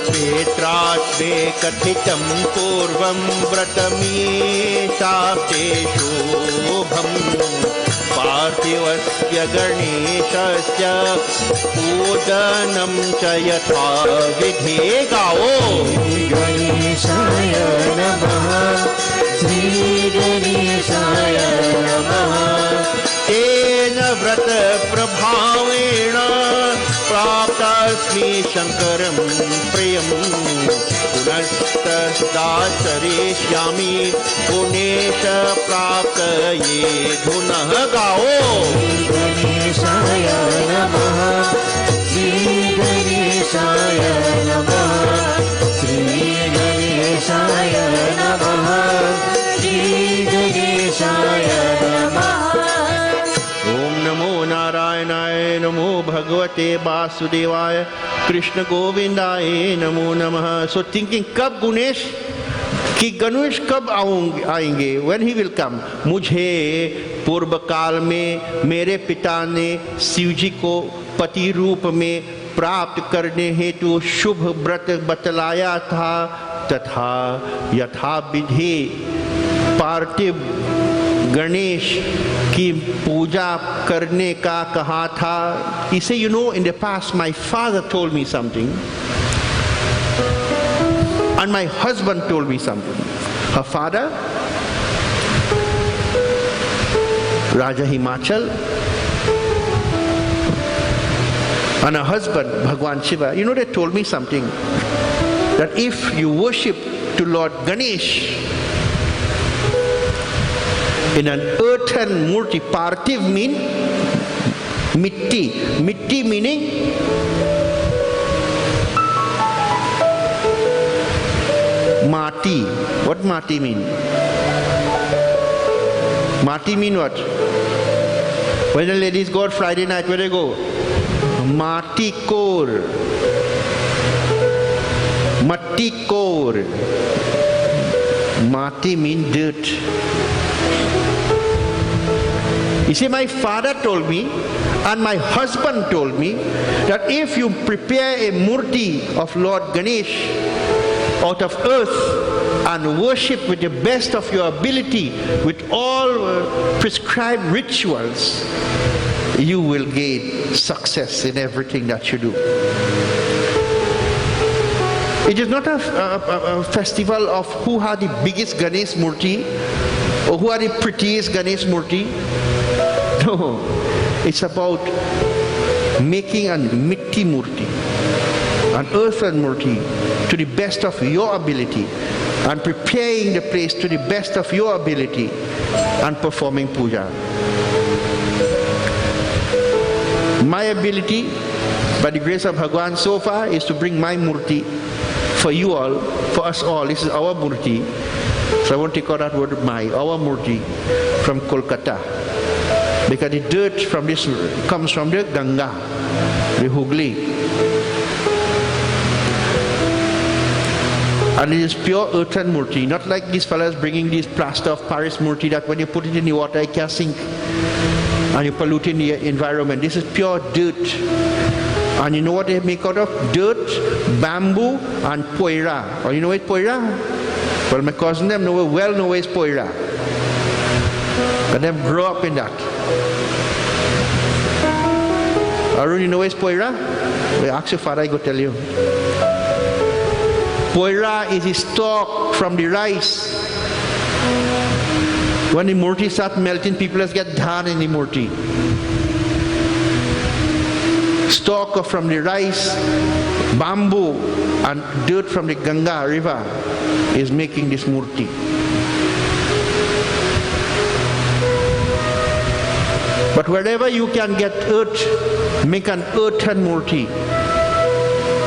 Petrasve kathitam purvam vratameshaste shobham Parthivasya Ganeshasya Udanam cha yatha vidhe gao. Sri Ganeshaya Namaha. Sri Ganeshaya Namaha. Tena vrata prabhavena praptasmi shankaram priyam punastasdasareshyami punesha praptaye dhunah gao. Sri Ganeshaya Namaha. Sri Ganeshaya Namaha. Sri Ganeshaya Namaha. Sri Ganeshaya Namaha. Om Namo Narayanaye Namo Bhagavate Vasudevaya Krishna Govindaye Namo Namaha. So thinking, kab Ganesh कि गणेश कब आएंगे, when he will come. मुझे पूर्व काल में मेरे पिता ने शिव जी को पति रूप में प्राप्त करने हेतु शुभ व्रत बतलाया था, तथा यथा विधि पार्थिव गणेश की पूजा करने का कहा था. He said, you know, in the past my father told me something and my husband told me something. Her father, Raja Himachal, and her husband, Bhagwan Shiva, you know, they told me something, that if you worship to Lord Ganesh in an earthen murti, parthiv mean mitti, mitti meaning mati. What mati mean? Mati mean what? When the ladies go out Friday night, where they go? Mati kor. Matti kor. Mati mean dirt. You see, my father told me and my husband told me that if you prepare a murti of Lord Ganesh out of earth and worship with the best of your ability, with all prescribed rituals, you will gain success in everything that you do. It is not a festival of who had the biggest Ganesh Murti or who had the prettiest Ganesh Murti. No, it's about making a mitti Murti, an earthen Murti, to the best of your ability, and preparing the place to the best of your ability and performing puja. My ability By the grace of Bhagwan so far is to bring my murti for you all, for us all. This is our murti. So I won't take out that word our murti from Kolkata. Because the dirt from this comes from the Ganga, the Hooghly. And it is pure earthen murti, not like these fellas bringing these plaster of Paris murti that when you put it in the water it can sink and you pollute in the environment. This is pure dirt. And you know what they make out of? Dirt, bamboo, and poira. Or you know what poira? Well, my cousin them know where is poira. But them grow up in that. Arun, you know where is poira? Well, ask your father, I go tell you. Poira is a stalk from the rice. When the murti start melting, people just get dhan in the murti. Stalk from the rice, bamboo, and dirt from the Ganga river is making this murti. But wherever you can get earth, make an earthen murti.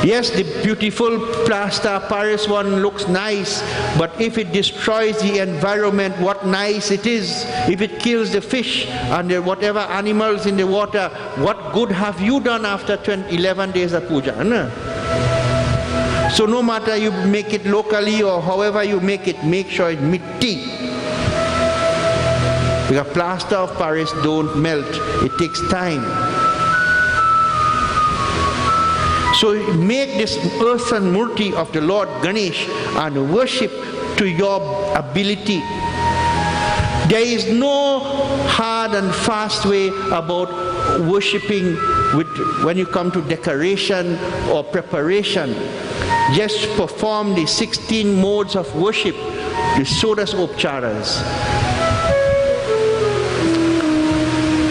Yes, the beautiful plaster Paris one looks nice, but if it destroys the environment, what nice it is. If it kills the fish and the whatever animals in the water, what good have you done after 11 days of puja? No? So no matter you make it locally or however you make it, make sure it's mitti. Because plaster of Paris don't melt, it takes time. So make this earthen murti of the Lord Ganesh and worship to your ability. There is no hard and fast way about worshipping when you come to decoration or preparation. Just perform the 16 modes of worship, the Sodas Opcharas.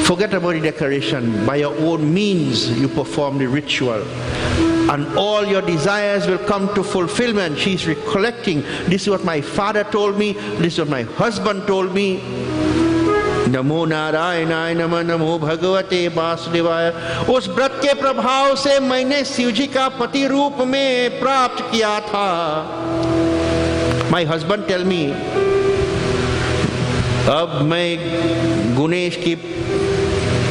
Forget about the decoration. By your own means, you perform the ritual. And all your desires will come to fulfillment. She's recollecting, this is what my father told me, this is what my husband told me. नमो नारायणाय नमः नमो भगवते वासुदेवाय। उस व्रत के प्रभाव से मैंने शिव जी का पति रूप में प्राप्त किया था। My husband tell me, अब मैं गणेश की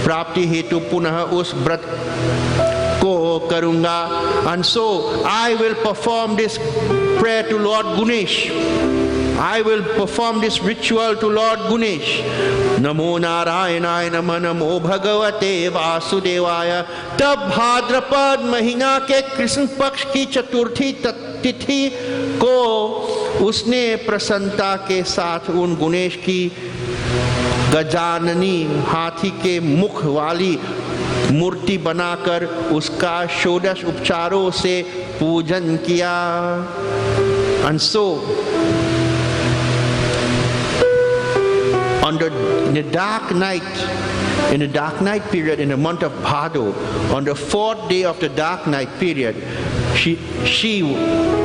प्राप्ति हेतु पुनः उस व्रत को करूंगा, and so I will perform this prayer to Lord Ganesh. I will perform this ritual to Lord Ganesh. नमो नारायणाय नमः नमो भगवते वासुदेवाय। तब भाद्रपद महीना के कृष्ण पक्ष की चतुर्थी तिथि को उसने प्रसन्नता के साथ उन गणेश की गजाननी हाथी के मुख वाली मूर्ति बनाकर उसका षोडश उपचारों से पूजन किया। And so in the dark night period, in the month of Bhado, on the 4th day of the dark night period, she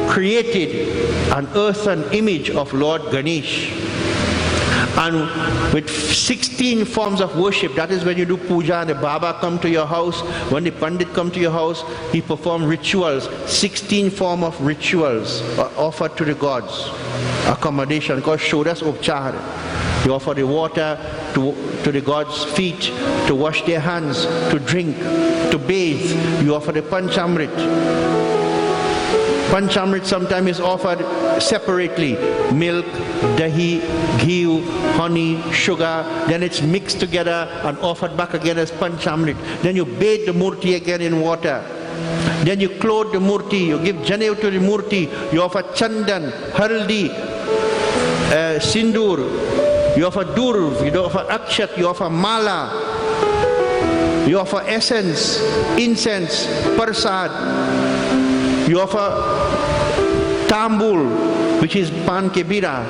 created an earthen image of Lord Ganesh. And with 16 forms of worship, that is when you do puja and the Baba come to your house, when the Pundit come to your house, he perform rituals, 16 form of rituals offered to the gods. Accommodation called Shodas Upchar. You offer the water to the gods' feet, to wash their hands, to drink, to bathe. You offer the Panchamrit. Panchamrit sometimes is offered separately. Milk, dahi, ghee, honey, sugar. Then it's mixed together and offered back again as Panchamrit. Then you bathe the murti again in water. Then you clothe the murti. You give janev to the murti. You offer chandan, haldi, sindur. You offer durv, you offer akshat, you offer mala, you offer essence, incense, prasad, you offer tambul, which is pan kebira,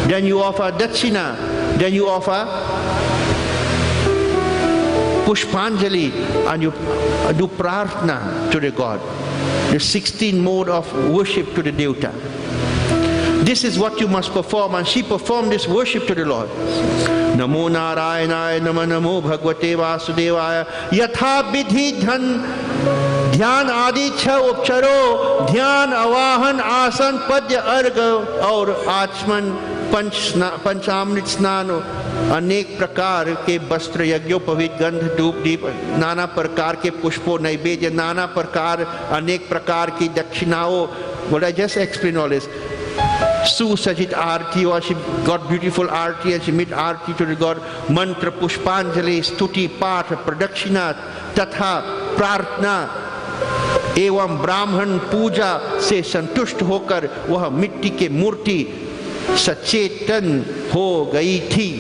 then you offer dachina, then you offer pushpanjali, and you do prarthana to the God. The 16 mode of worship to the Devta. This is what you must perform, and she performed this worship to the Lord. Namo Narayanaaya Nama Namo Bhagavate Vasudevaya Yatha Vidhi Dhan ध्यान आदि 6 उपचारों, ध्यान, आवाहन, आसन, पद्य, अर्घ और आचमन, पंचामृत स्नान, अनेक प्रकार के वस्त्र, यज्ञोपवीत, गंध, धूप, दीप, नाना प्रकार के पुष्पों, नैवेद्य, नाना प्रकार, अनेक प्रकार की दक्षिणाओं. What I just explained all this. Susajit Arti, or she got beautiful Arti and she made Arti to the God. Mantra, Pushpanjali, Stuti, Pata, Pradakshina, Tatha, Prarthna. एवं ब्राह्मण पूजा से संतुष्ट होकर वह मिट्टी के मूर्ति सचेतन हो गई थी.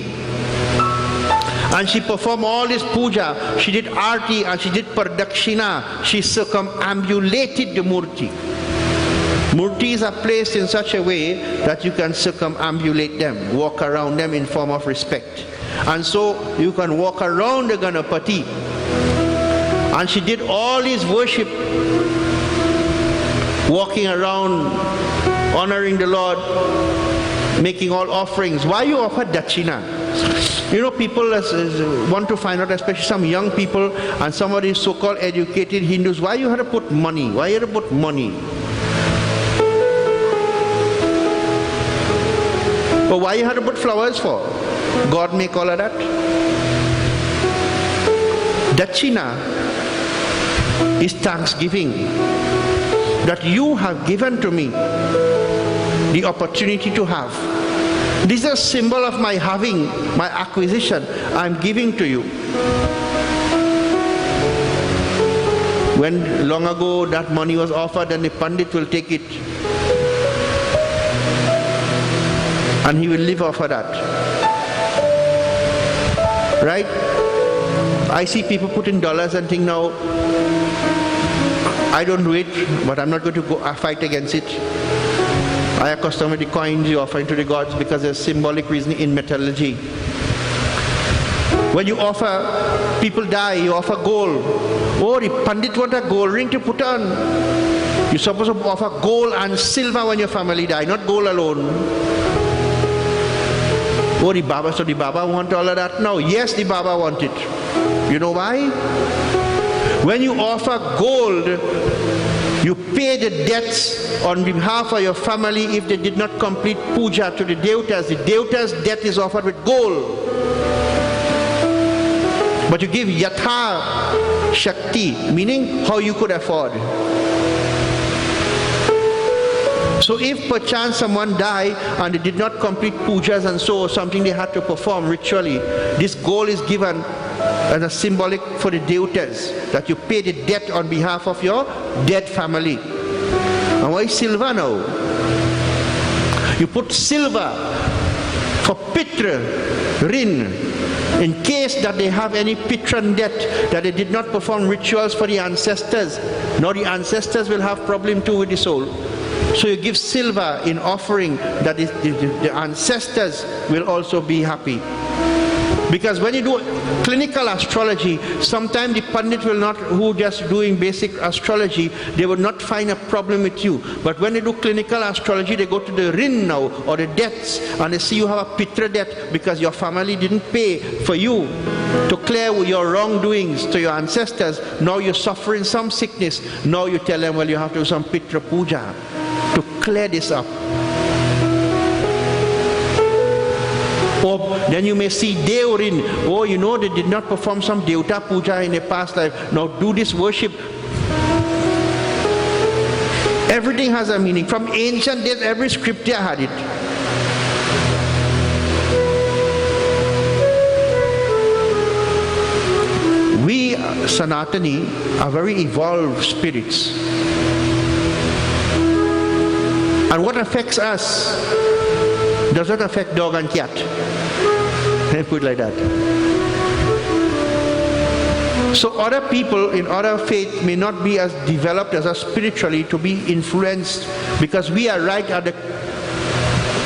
And she performed all this puja. She did arti and she did pradakshina. She circumambulated the murti. Murtis are placed in such a way that you can circumambulate them, walk around them in form of respect. And so you can walk around the Ganapati. And she did all his worship, walking around, honoring the Lord, making all offerings. Why you offer dachina? You know, people want to find out, especially some young people and some of these so-called educated Hindus, why you have to put money? Why you have to put money? But why you have to put flowers for? God make all of that? Dachina is thanksgiving that you have given to me the opportunity to have. This is a symbol of my having, my acquisition. I am giving to you. When long ago that money was offered, and the Pundit will take it and he will live off of that. Right? I see people put in dollars and think, now I don't do it, but I'm not going to go fight against it. I accustom the coins you offer into the gods because there's symbolic reason in metallurgy. When you offer, people die, you offer gold. Oh, the Pandit want a gold ring to put on. You're supposed to offer gold and silver when your family die, not gold alone. Oh, the Baba, so the Baba want all of that now? Yes, the Baba want it. You know why? When you offer gold, you pay the debts on behalf of your family if they did not complete puja to the Devatas. The Devatas' debt is offered with gold. But you give yatha shakti, meaning how you could afford. So if perchance someone died and they did not complete pujas and so something they had to perform ritually, this gold is given as a symbolic for the Devatas, that you pay the debt on behalf of your dead family. And why silver now? You put silver for pitra, rin, in case that they have any pitran debt, that they did not perform rituals for the ancestors. Now the ancestors will have problem too with the soul. So you give silver in offering, that the ancestors will also be happy. Because when you do clinical astrology, sometimes the Pundit will not, who just doing basic astrology, they will not find a problem with you. But when they do clinical astrology, they go to the rin now, or the debts, and they see you have a pitra debt because your family didn't pay for you to clear your wrongdoings to your ancestors. Now you're suffering some sickness. Now you tell them, well, you have to do some pitra puja to clear this up. Or then you may see Deorin, oh, you know, they did not perform some Devta puja in a past life. Now do this worship. Everything has a meaning. From ancient days, every scripture had it. We, Sanatani, are very evolved spirits. And what affects us does not affect dog and cat. Let me put it like that. So other people in other faith may not be as developed as us spiritually to be influenced, because we are right at the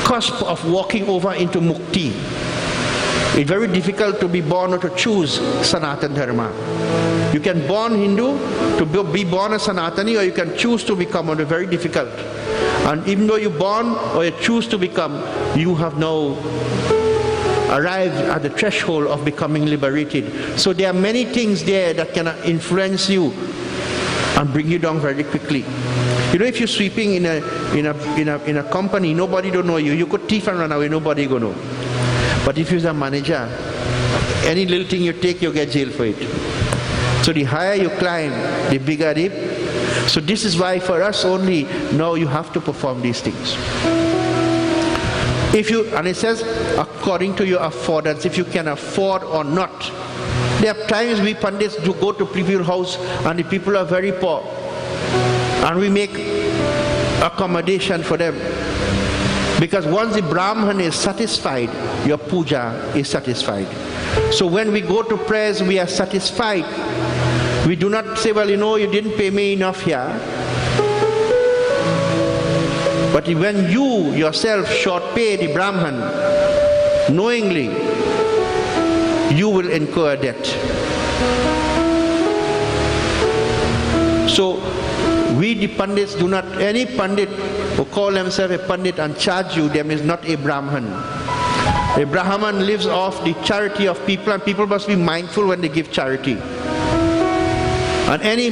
cusp of walking over into mukti. It's very difficult to be born or to choose Sanatana Dharma. You can born Hindu, to be born a Sanatani, or you can choose to become one. Very difficult. And even though you're born or you choose to become, you have now arrived at the threshold of becoming liberated. So there are many things there that can influence you and bring you down very quickly. You know, if you're sweeping in a company, nobody don't know you. You could thief and run away, nobody gonna know. But if you're a manager, any little thing you take, you get jail for it. So the higher you climb, the bigger the. So this is why for us only, now you have to perform these things. If you, and it says, according to your affordance, if you can afford or not. There are times we Pandits do go to people's house and the people are very poor. And we make accommodation for them. Because once the Brahman is satisfied, your puja is satisfied. So when we go to prayers, we are satisfied. We do not say, well, you know, you didn't pay me enough here. But when you yourself short pay the Brahman, knowingly, you will incur debt. So, we the Pandits do not, any Pandit who call themselves a Pandit and charge you, them is not a Brahman. A Brahman lives off the charity of people, and people must be mindful when they give charity. And any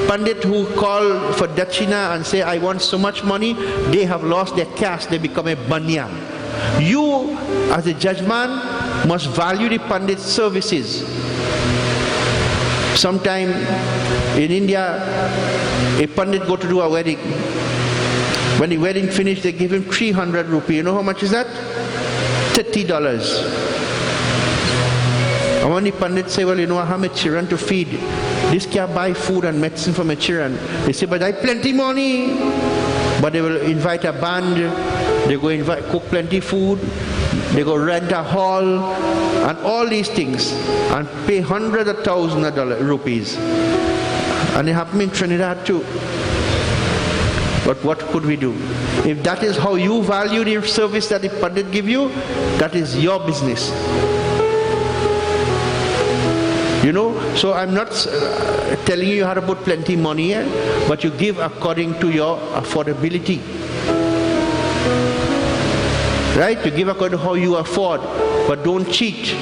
Pandit who call for Dachina and say, I want so much money, they have lost their caste, they become a Banya. You, as a judgeman, must value the Pandit's services. Sometime in India, a Pandit go to do a wedding. When the wedding finished, they give him 300 rupees. You know how much is that? $30. And when the Pandit say, well, you know, I have my children to feed. This can't buy food and medicine for my children. They say, but I have plenty money. But they will invite a band. They go cook plenty food. They go rent a hall and all these things and pay hundreds of thousands of rupees. And it happened in Trinidad too. But what could we do? If that is how you value the service that the Pandit give you, that is your business. You know, so I'm not telling you how to put plenty money here, but you give according to your affordability. Right? You give according to how you afford, but don't cheat.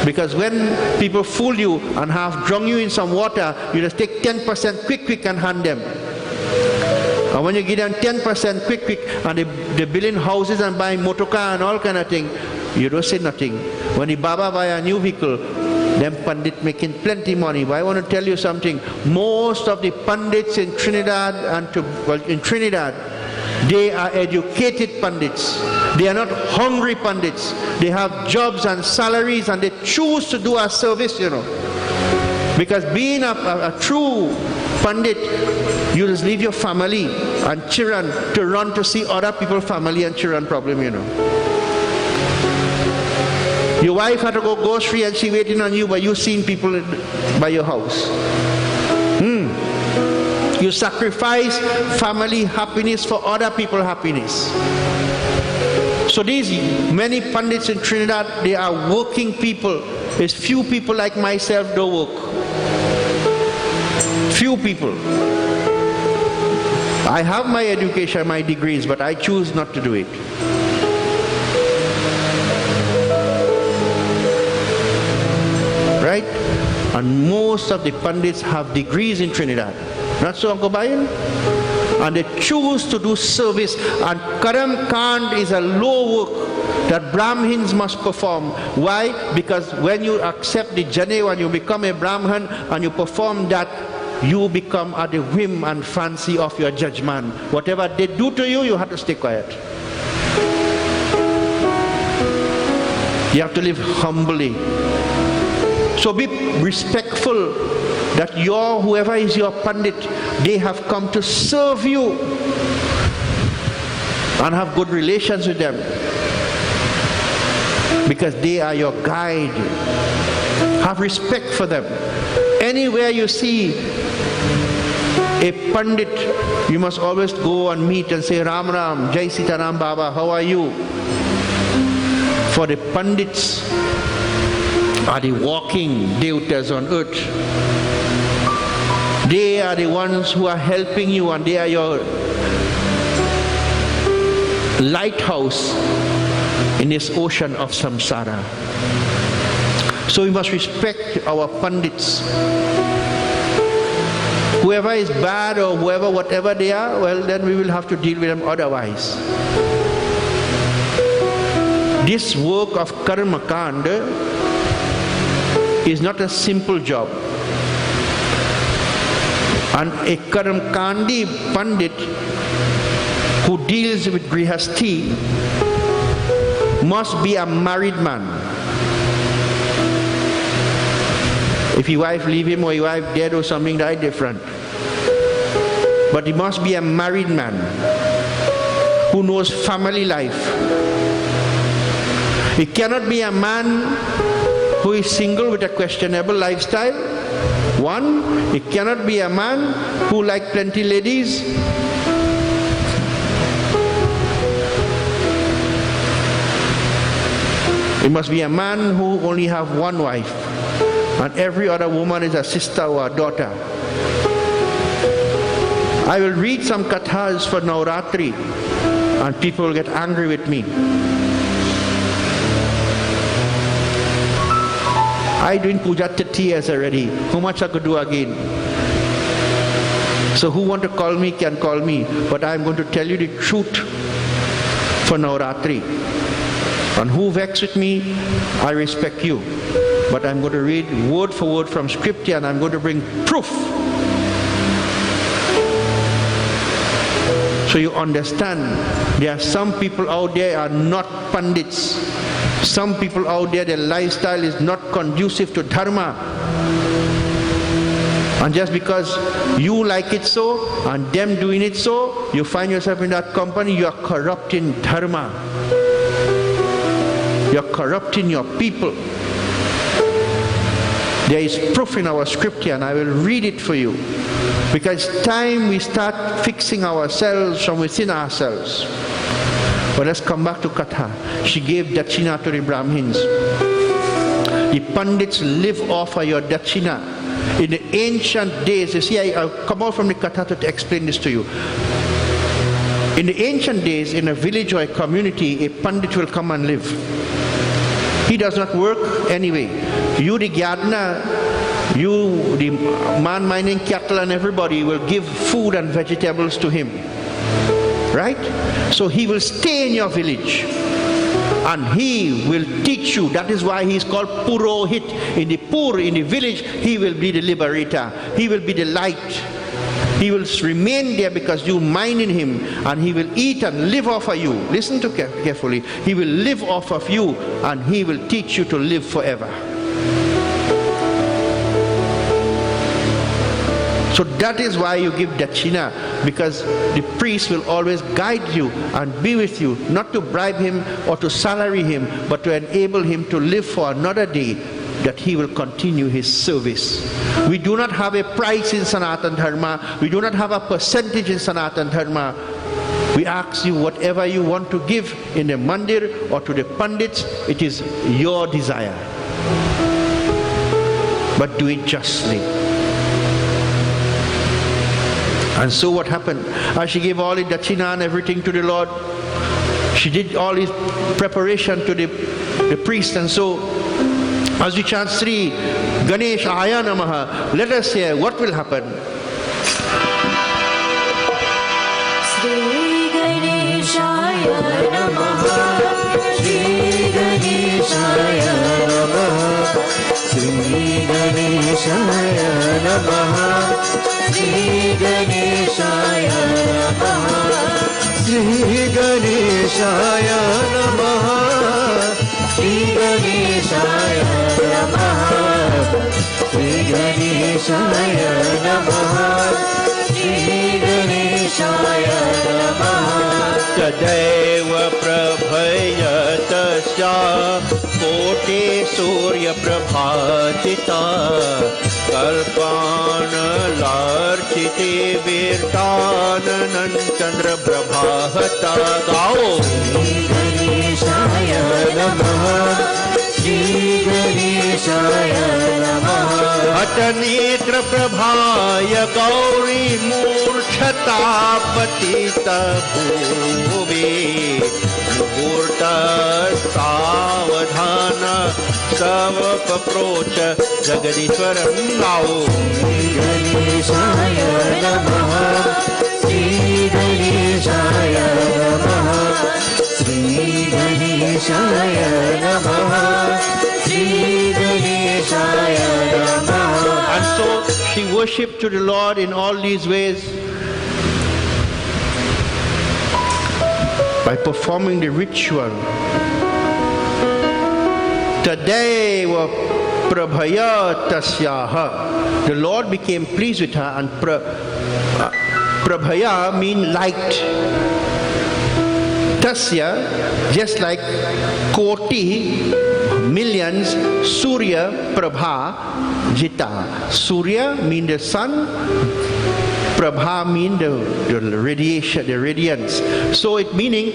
Because when people fool you and have drunk you in some water, you just take 10% quick and hand them. And when you give them 10% quick and they building houses and buying motor car and all kind of thing, you don't say nothing. When the Baba buy a new vehicle, them Pandit making plenty money. But I want to tell you something. Most of the Pandits in Trinidad in Trinidad, they are educated Pandits. They are not hungry Pandits. They have jobs and salaries and they choose to do a service, you know. Because being a true Pandit, you just leave your family and children to run to see other people's family and children problem, you know. Your wife had to go grocery and she waiting on you, but you seen people by your house. You sacrifice family happiness for other people's happiness. So these many Pandits in Trinidad, they are working people. There's few people like myself don't work. Few people. I have my education, my degrees, but I choose not to do it. Right? And most of the Pandits have degrees in Trinidad. Not so, Uncle Bayan? And they choose to do service. And Karam Kand is a low work that Brahmins must perform. Why? Because when you accept the Jane, when you become a Brahman and you perform that, you become at the whim and fancy of your judgment. Whatever they do to you, you have to stay quiet. You have to live humbly. So be respectful that whoever is your Pandit, they have come to serve you and have good relations with them because they are your guide. Have respect for them. Anywhere you see a Pandit, you must always go and meet and say, Ram Ram, Jai Sitaram Baba, how are you? For the Pandits are the walking devatas on earth. They are the ones who are helping you and they are your lighthouse in this ocean of samsara. So we must respect our Pandits Whoever is bad or whoever, whatever they are, well, then we will have to deal with them otherwise. This work of karma kanda is not a simple job. And a karmakandi Pundit who deals with grihasti must be a married man. If your wife leave him or your wife dead or something, that's different. But he must be a married man who knows family life. He cannot be a man who is single with a questionable lifestyle. One, he cannot be a man who like plenty ladies. He must be a man who only have one wife and every other woman is a sister or a daughter. I will read some kathas for Navratri and people will get angry with me. I doing puja 30 years already. How much I could do again? So who want to call me can call me. But I'm going to tell you the truth for Navratri. And who vex with me, I respect you. But I'm going to read word for word from scripture and I'm going to bring proof. So you understand, there are some people out there are not Pundits. Some people out there, their lifestyle is not conducive to dharma. And just because you like it so, and them doing it so, you find yourself in that company, you are corrupting dharma. You are corrupting your people. There is proof in our scripture, and I will read it for you. Because it's time we start fixing ourselves from within ourselves. But let's come back to Katha. She gave dachina to the Brahmins. The Pandits live off of your dachina. In the ancient days, you see, I'll come out from the Katha to explain this to you. In the ancient days, in a village or a community, a Pandit will come and live. He does not work anyway. You, the gardener, you, the man minding cattle and everybody will give food and vegetables to him. Right? So he will stay in your village and he will teach you. That is why he is called Purohit. In the Pur, in the village, he will be the liberator. He will be the light. He will remain there because you mind in him and he will eat and live off of you. Listen to carefully. He will live off of you and he will teach you to live forever. So that is why you give dachina, because the priest will always guide you and be with you, not to bribe him or to salary him, but to enable him to live for another day, that he will continue his service. We do not have a price in Sanatana Dharma. We do not have a percentage in Sanatana Dharma. We ask you whatever you want to give in the Mandir or to the Pandits, it is your desire. But do it justly. And so what happened? As she gave all the dachina and everything to the Lord, she did all his preparation to the priest, and so as we chant Sri Ganesh Aya Namaha, let us hear what will happen. Sri Ganeshaya Namaha, Sri Ganeshaya Namaha, Sri Ganeshaya Namaha, Sri Ganeshaya Namaha, Sri Ganeshaya Namaha, Sri Ganeshaya Namaha, Sri Ganeshaya Namaha, Sri Ganeshaya Namaha. Tadaiva prabhayatasya kote surya prabhatita kalpana larchite virtanan chandra prabhata. Gao. Sri Ganeshaya Namaha, Sri Ganeshaya Namaha. Atanetra prabhaya gauri murchata patita bhuve murta savadhana sava paprocha jagadishwaram. Nao. Sri Ganeshaya she worshipped to the Lord in all these ways by performing the ritual. Tadeva prabhaya tasyaha. The Lord became pleased with her, and prabhaya means light. Tasya, just like koti, millions, Surya Prabha Jita. Surya means the sun, Prabha means the radiation, the radiance. So it meaning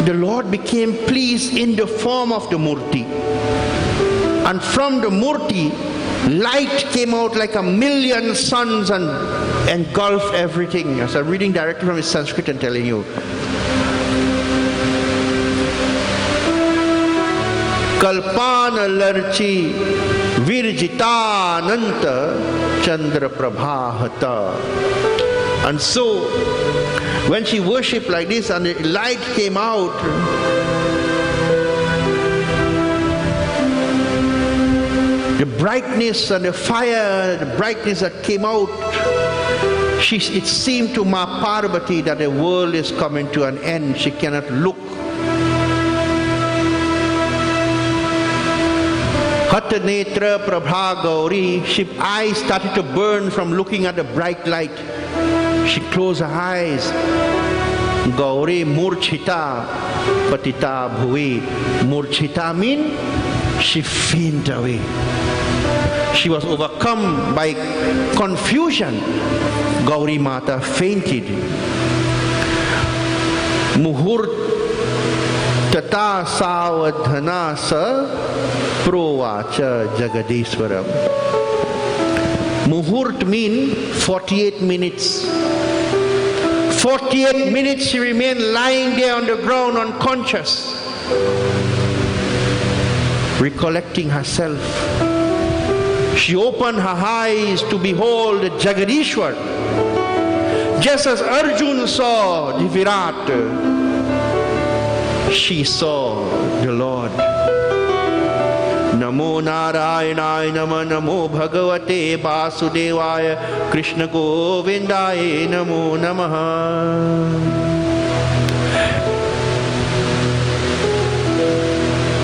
the Lord became pleased in the form of the Murti. And from the Murti, light came out like a million suns and engulfed everything. So I'm reading directly from his Sanskrit and telling you. Kalpana larchi virjitananta chandra prabhahata. And so when she worshipped like this and the light came out, the brightness and the fire, the brightness that came out, it seemed to Ma Parvati that the world is coming to an end. She cannot look. Hatanetra Prabha Gauri, her eyes started to burn from looking at the bright light. She closed her eyes. Gauri Murchita Patita Bhuvi. Murchita means she fainted away. She was overcome by confusion. Gauri Mata fainted. Muhurt Tata Savadhana Sa Provacha Jagadishwaram. Muhurt means 48 minutes. 48 minutes she remained lying there on the ground unconscious, recollecting herself. She opened her eyes to behold the Jagadishwar. Just as Arjuna saw the Virat, she saw the Lord. Namo Narayanaya Nama Namo Bhagavate Vasudevaya Krishna Govindaya Namo Namaha.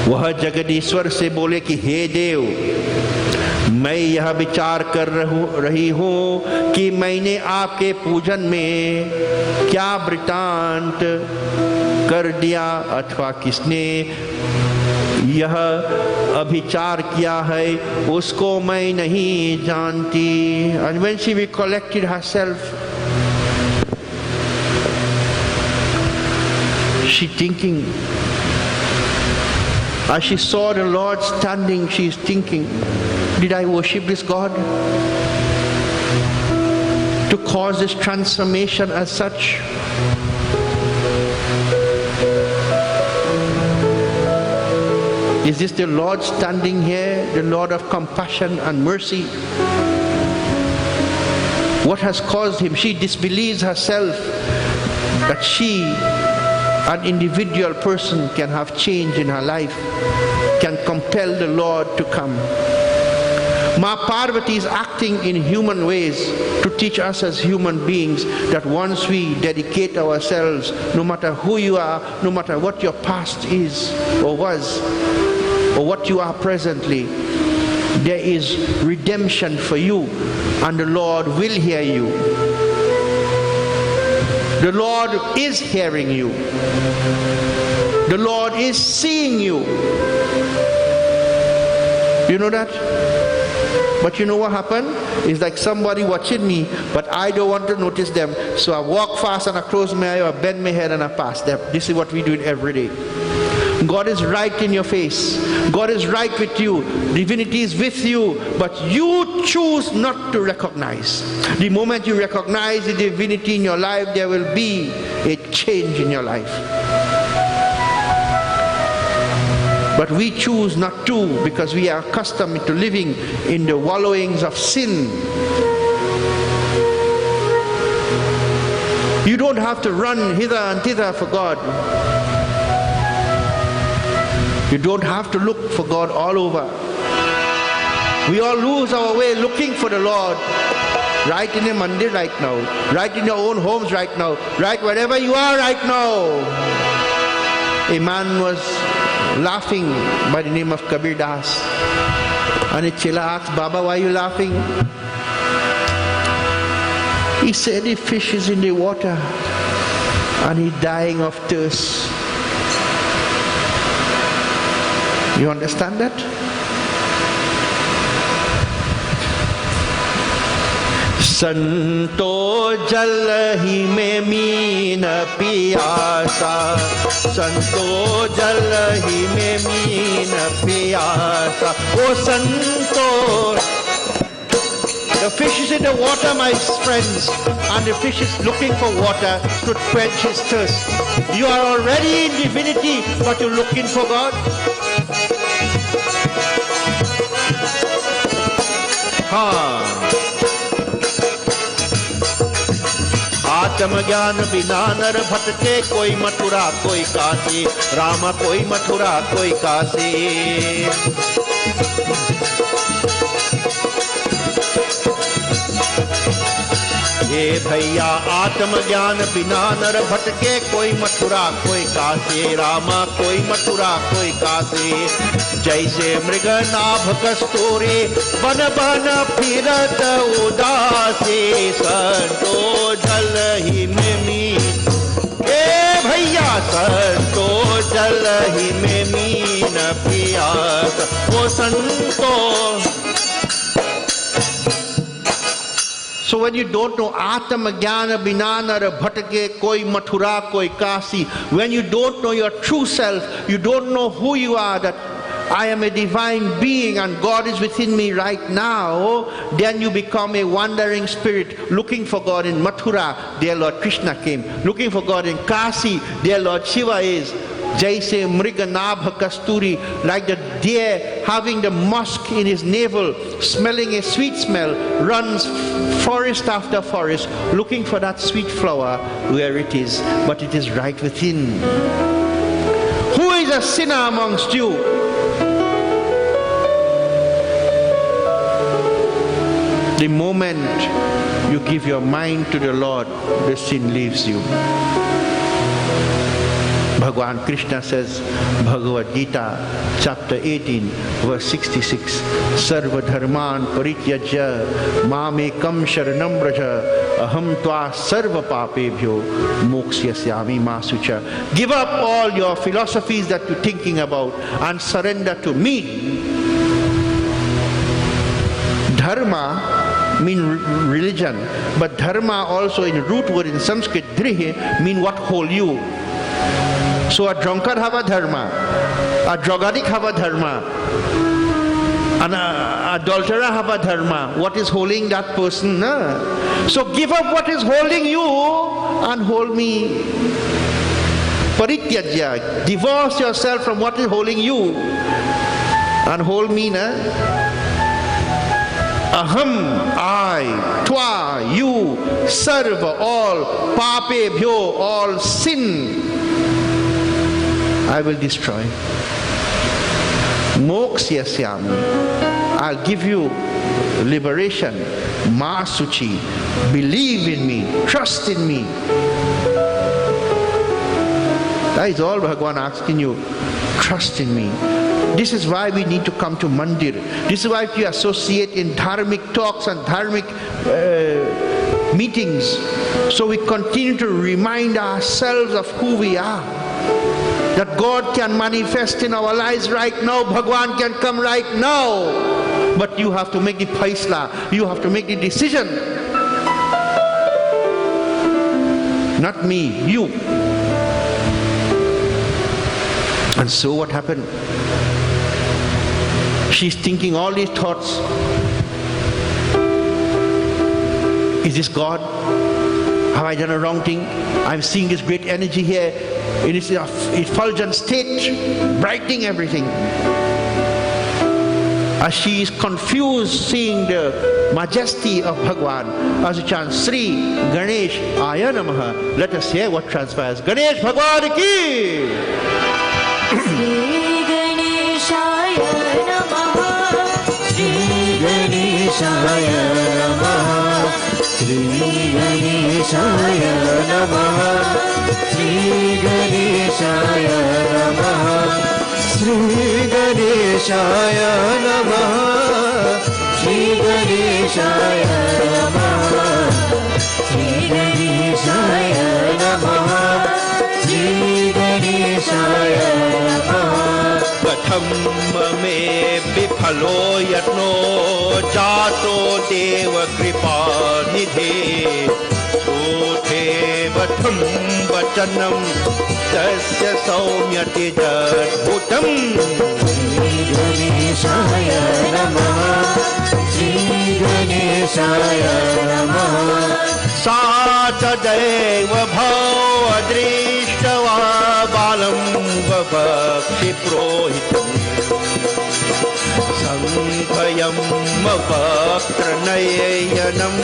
वह जगदीश्वर से बोले कि हे देव, मैं यह विचार कर रही हूँ कि मैंने आपके पूजन में क्या वृतांत कर दिया अथवा किसने यह अभिचार किया है उसको मैं नहीं जानती. And when she recollected herself, she thinking, as she saw the Lord standing, she is thinking, did I worship this God to cause this transformation as such? Is this the Lord standing here, the Lord of compassion and mercy? What has caused him? She disbelieves herself that she, an individual person, can have change in her life, can compel the Lord to come. Ma Parvati is acting in human ways to teach us as human beings that once we dedicate ourselves, no matter who you are, no matter what your past is or was, or what you are presently, there is redemption for you, and the Lord will hear you. The Lord is hearing you. The Lord is seeing you. You know that? But you know what happened? It's like somebody watching me, but I don't want to notice them. So I walk fast and I close my eye or bend my head and I pass them. This is what we do every day. God is right in your face. God is right with you. Divinity is with you, but you choose not to recognize. The moment you recognize the divinity in your life, there will be a change in your life. But we choose not to because we are accustomed to living in the wallowings of sin. You don't have to run hither and thither for God. You don't have to look for God all over. We all lose our way looking for the Lord. Right in a mandir right now, right in your own homes right now, right wherever you are right now. A man was laughing by the name of Kabir Das. And a chela asked, Baba, why are you laughing? He said, the fish is in the water and he's dying of thirst. You understand that? संतो जल ही में mean Piyasa, संतो जल ही में mean Piyasa, ओ संतो. The fish is in the water, my friends, and the fish is looking for water to quench his thirst. You are already in divinity, but you're looking for God. आत्म ज्ञान बिना नर भटके, कोई मथुरा कोई काशी, राम कोई मथुरा कोई काशी. ये भैया आत्म ज्ञान बिना नर भटके, कोई मथुरा कोई काशी, राम कोई मथुरा कोई काशी. जैसे मृग नाभ कस्तूरी, बन बन फिरत उदासी, संतो जल ही में मीन. ए भैया संतो जल ही में मीन पियास, वो संतो. So when you don't know Atma Jnana Binana Bhatake Koi Mathura Koi Kasi, when you don't know your true self, you don't know who you are, that I am a divine being and God is within me right now, then you become a wandering spirit looking for God in Mathura, there Lord Krishna came. Looking for God in Kasi, there Lord Shiva is. Jaise Mriganabha Kasturi, like the deer having the musk in his navel, smelling a sweet smell, runs forest after forest, looking for that sweet flower where it is, but it is right within. Who is a sinner amongst you? The moment you give your mind to the Lord, the sin leaves you. Bhagavan Krishna says, Bhagavad Gita, chapter 18, verse 66, Sarva dharman parityajya mamekam sharanam braja aham tva sarva papebhyo moksyasyami masucha. Give up all your philosophies that you're thinking about and surrender to me. Dharma mean religion, but dharma also in root word in Sanskrit, drihe, mean what hold you. So a drunkard have a dharma, a drug addict have a dharma, an adulterer have a dharma. What is holding that person? So give up what is holding you and hold me. Parityajya, divorce yourself from what is holding you and hold me. Aham, I, twa, you, sarva, all, papebhyo, all sin, I will destroy. Moksyasyami, I'll give you liberation. Masuchi, believe in me, trust in me. That is all Bhagavan asking you. Trust in me. This is why we need to come to Mandir. This is why we associate in dharmic talks and dharmic meetings. So we continue to remind ourselves of who we are. That God can manifest in our lives right now. Bhagavan can come right now. But you have to make the paisla. You have to make the decision. Not me, you. And so what happened? She's thinking all these thoughts. Is this God? Have I done a wrong thing? I'm seeing this great energy here in its effulgent state, brightening everything. As she is confused seeing the majesty of Bhagavan, as we chant Sri Ganesh Aya Namaha, let us hear what transpires. Ganesh Bhagavan ki! Sri Ganeshaya Namaha, Sri गणेशाय नमः श्री गणेशाय नमः श्री गणेशाय नमः श्री गणेशाय नमः श्री गणेशाय नमः श्री गणेशाय नमः श्री गणेशाय नमः कथम मे विफलो यत्नो जातो देव कृपा निधे सूथे वथम वचनम तस्य सौम्यति जद्भुतम श्री गणेशाय नमः श्री गणेशाय नमः सा तदैव भवदृष्ट्वा बालं ववक्षि पुरोहितम् संभयं वक्त्रनयनं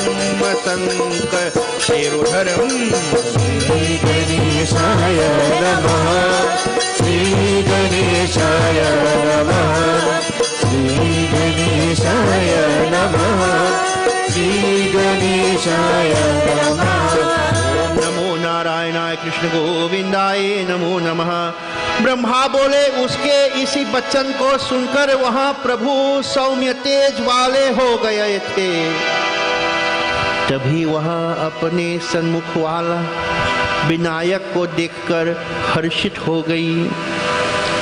शङ्खशिरोधरम् श्री गणेशाय नमः श्री गणेशाय नमः श्री गणेशाय नमः श्री गणेशाय नमः नमो नारायणाय कृष्ण गोविंदाय नमो नमः। ब्रह्मा बोले उसके इसी वचन को सुनकर वहां प्रभु सौम्य तेज वाले हो गए थे। तभी वह अपने सन्मुख वाला विनायक को देखकर हर्षित हो गई।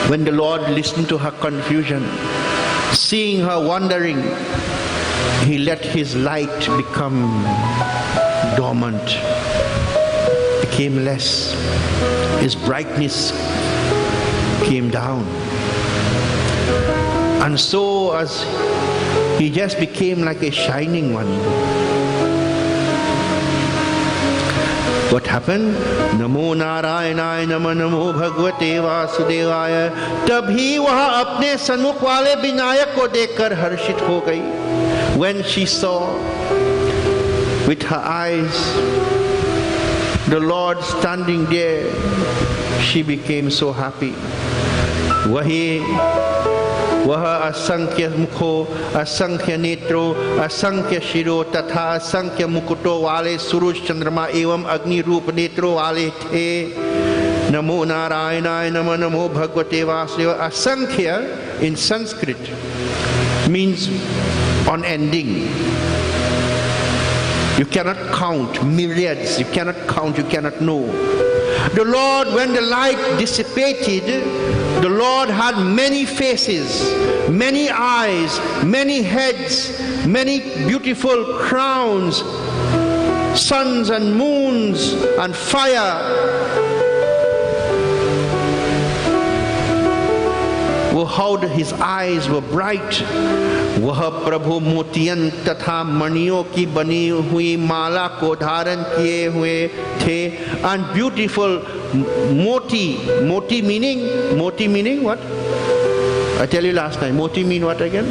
When the Lord listened to her confusion, seeing her wandering, he let his light become dormant, became less. His brightness came down. And so as he just became like a shining one. What happened? नमो नारायणाय नमो नमो भगवते वासुदेवाय। तभी वह अपने सन्मुख वाले विनायक को देखकर हर्षित हो गई। When she saw with her eyes the Lord standing there, she became so happy. वह असंख्य मुखों, असंख्य नेत्रों, असंख्य शिरों तथा असंख्य मुकुटों वाले सूरज चंद्रमा एवं अग्नि रूप नेत्रों वाले थे। नमो नारायणाय नमो नमो भगवते वासुदेवाय। असंख्य in Sanskrit means unending. You cannot count, myriads, you cannot count, you cannot know. The Lord, when the light dissipated, the Lord had many faces, many eyes, many heads, many beautiful crowns, suns and moons and fire. How his eyes were bright. वह प्रभु मोतियन तथा मणियों की बनी हुई माला को धारण किए हुए थे। And beautiful moti meaning what? I tell you last time, moti mean what again?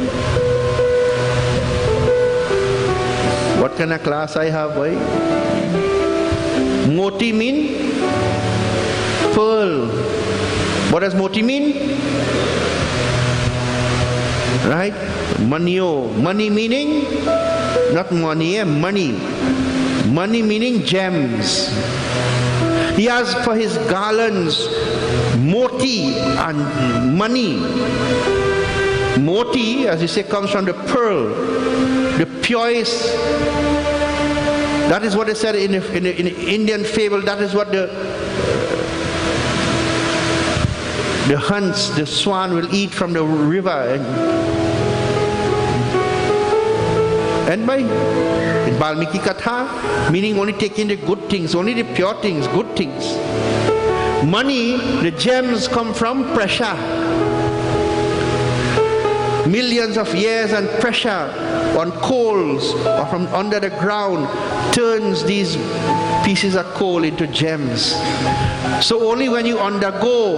What kind of class I have, boy? Moti mean pearl. What does moti mean? Right? Money meaning not money, money. Money meaning gems. He has for his garlands moti and money. Moti, as you say, comes from the pearl, the purest. That is what they said in Indian fable. That is what the hunts, the swan will eat from the river. And by in Valmiki Katha, meaning only taking the good things, only the pure things, good things. Money, the gems come from pressure. Millions of years and pressure on coals or from under the ground turns these pieces of coal into gems. So only when you undergo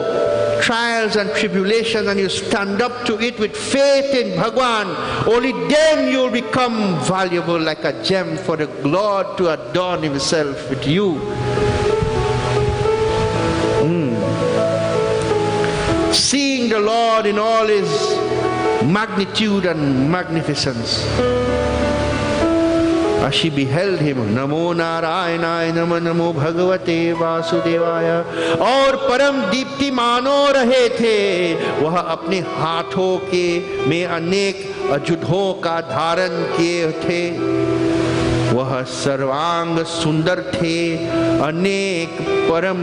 trials and tribulations and you stand up to it with faith in Bhagwan, only then you will become valuable like a gem for the Lord to adorn himself with you. Seeing the Lord in all his magnitude and magnificence, As she beheld him, Namo Narayanaय Namo Namo Bhagavate Vasudevaya, और परम दीप्तिमानो रहे थे। वह अपने हाथों के में अनेक अजुधों का धारण किए थे। वह सर्वांग सुंदर थे। अनेक परम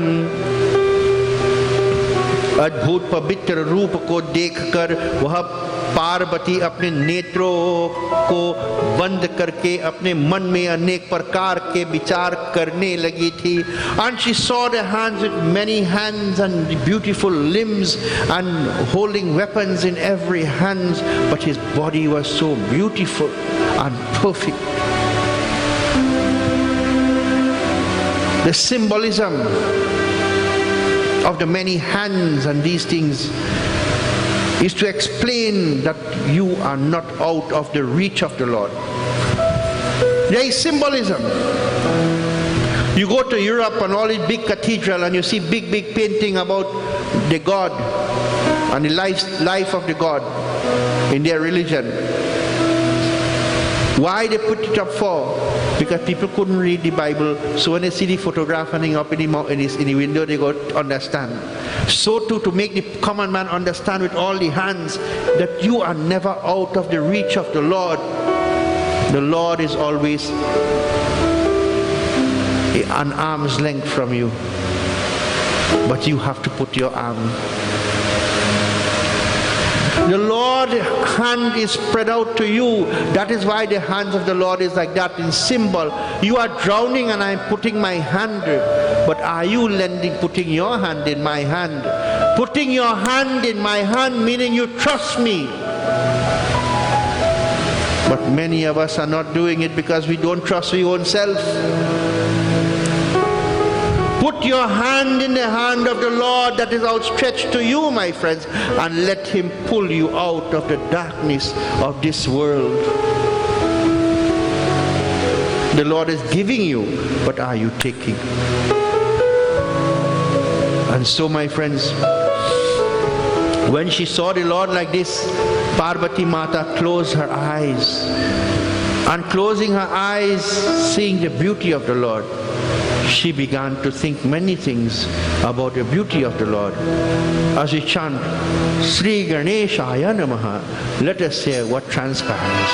अद्भुत पवित्र रूप को देखकर वह पार्वती अपने नेत्रों को बंद करके अपने मन में अनेक प्रकार के विचार करने लगी थी। And she saw the hands with many hands and beautiful limbs and holding weapons in every hand, but his body was so beautiful and perfect. The symbolism of the many hands and these things is to explain that you are not out of the reach of the Lord. There is symbolism. You go to Europe and all these big cathedral and you see big painting about the God and the life of the God in their religion. Why they put it up for? Because people couldn't read the Bible, so when they see the photograph hanging up in the window, they go understand. So too, to make the common man understand with all the hands that you are never out of the reach of the Lord. The Lord is always an arm's length from you, but you have to put your arm. The Lord's hand is spread out to you. That is why the hands of the Lord is like that in symbol. You are drowning and I am putting my hand. But are you putting your hand in my hand? Putting your hand in my hand meaning you trust me. But many of us are not doing it because we don't trust our own self. Put your hand in the hand of the Lord that is outstretched to you, my friends, and let Him pull you out of the darkness of this world. The Lord is giving you, but are you taking? And so, my friends, when she saw the Lord like this, Parvati Mata closed her eyes. And closing her eyes, seeing the beauty of the Lord, she began to think many things about the beauty of the Lord. As we chant, Sri Ganeshaya Namaha, let us say what transpires.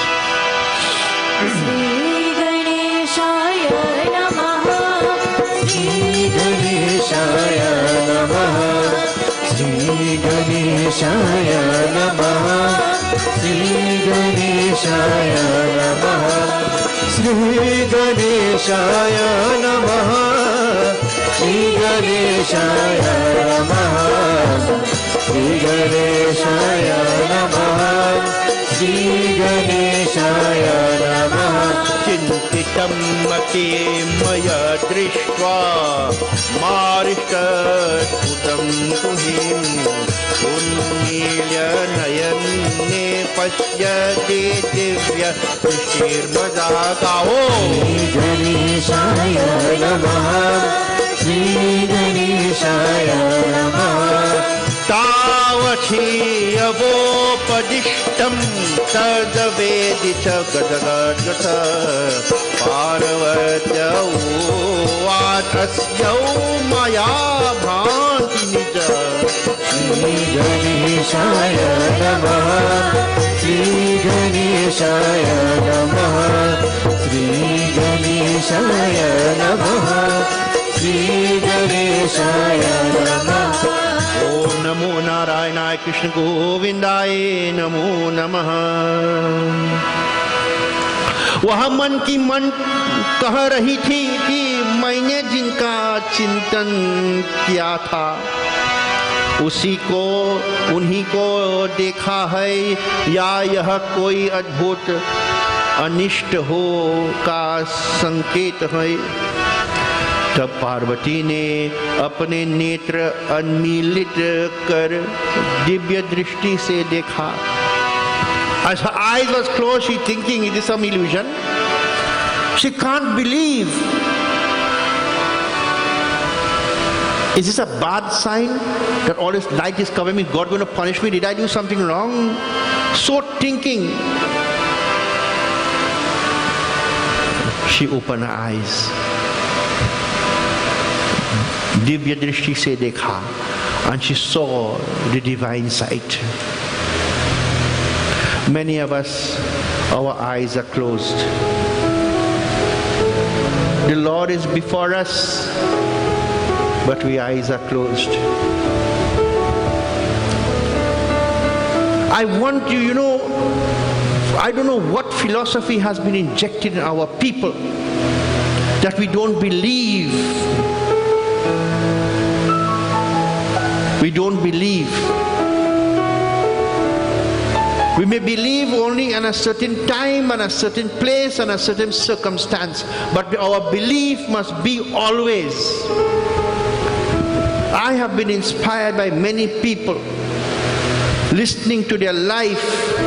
Sri Ganeshaya Namaha, Sri Ganeshaya Namaha, Sri Ganeshaya Namaha, Sri Ganeshaya Namaha, Sri Ganeshaya Namaha, Sri Ganeshaya Namaha, Sri Ganeshaya Namaha, Sri Ganeshaya Namaha. Chintitam mati maya drishtva marishtakutam tuhim unnilya nayanne pashyate divya prishir madagao. Sri Ganeshaya Namaha, Sri Ganeshaya Namaha. Tavachi avopadishtam tadavedita gadagata parvatya uvatasya maya bhanti nija. Sri Ganeshaya Namaha, Sri Ganeshaya Namaha, Sri Ganeshaya Namaha, Sri Ganeshaya Namaha. Om Namo Narayanaय Krishna Govindaय Namo Namaha. वह मन की मन कह रही थी कि मैंने जिनका चिंतन किया था उन्हीं को देखा है, या यह कोई अद्भुत अनिष्ट हो का संकेत है। तब पार्वती ने अपने नेत्र अन्मीलित कर दिव्य दृष्टि से देखा। As her eyes was closed, she thinking it is some illusion. She can't believe. Is this a bad sign that all this light is covering me? God going to punish me? Did I do something wrong? So thinking. she opened her eyes. Divya Drishti se dekha, and she saw the divine sight. Many of us, our eyes are closed. The Lord is before us, but our eyes are closed. I want you, I don't know what philosophy has been injected in our people that we don't believe. We don't believe. We may believe only in a certain time and a certain place and a certain circumstance, but our belief must be always. I have been inspired by many people, listening to their life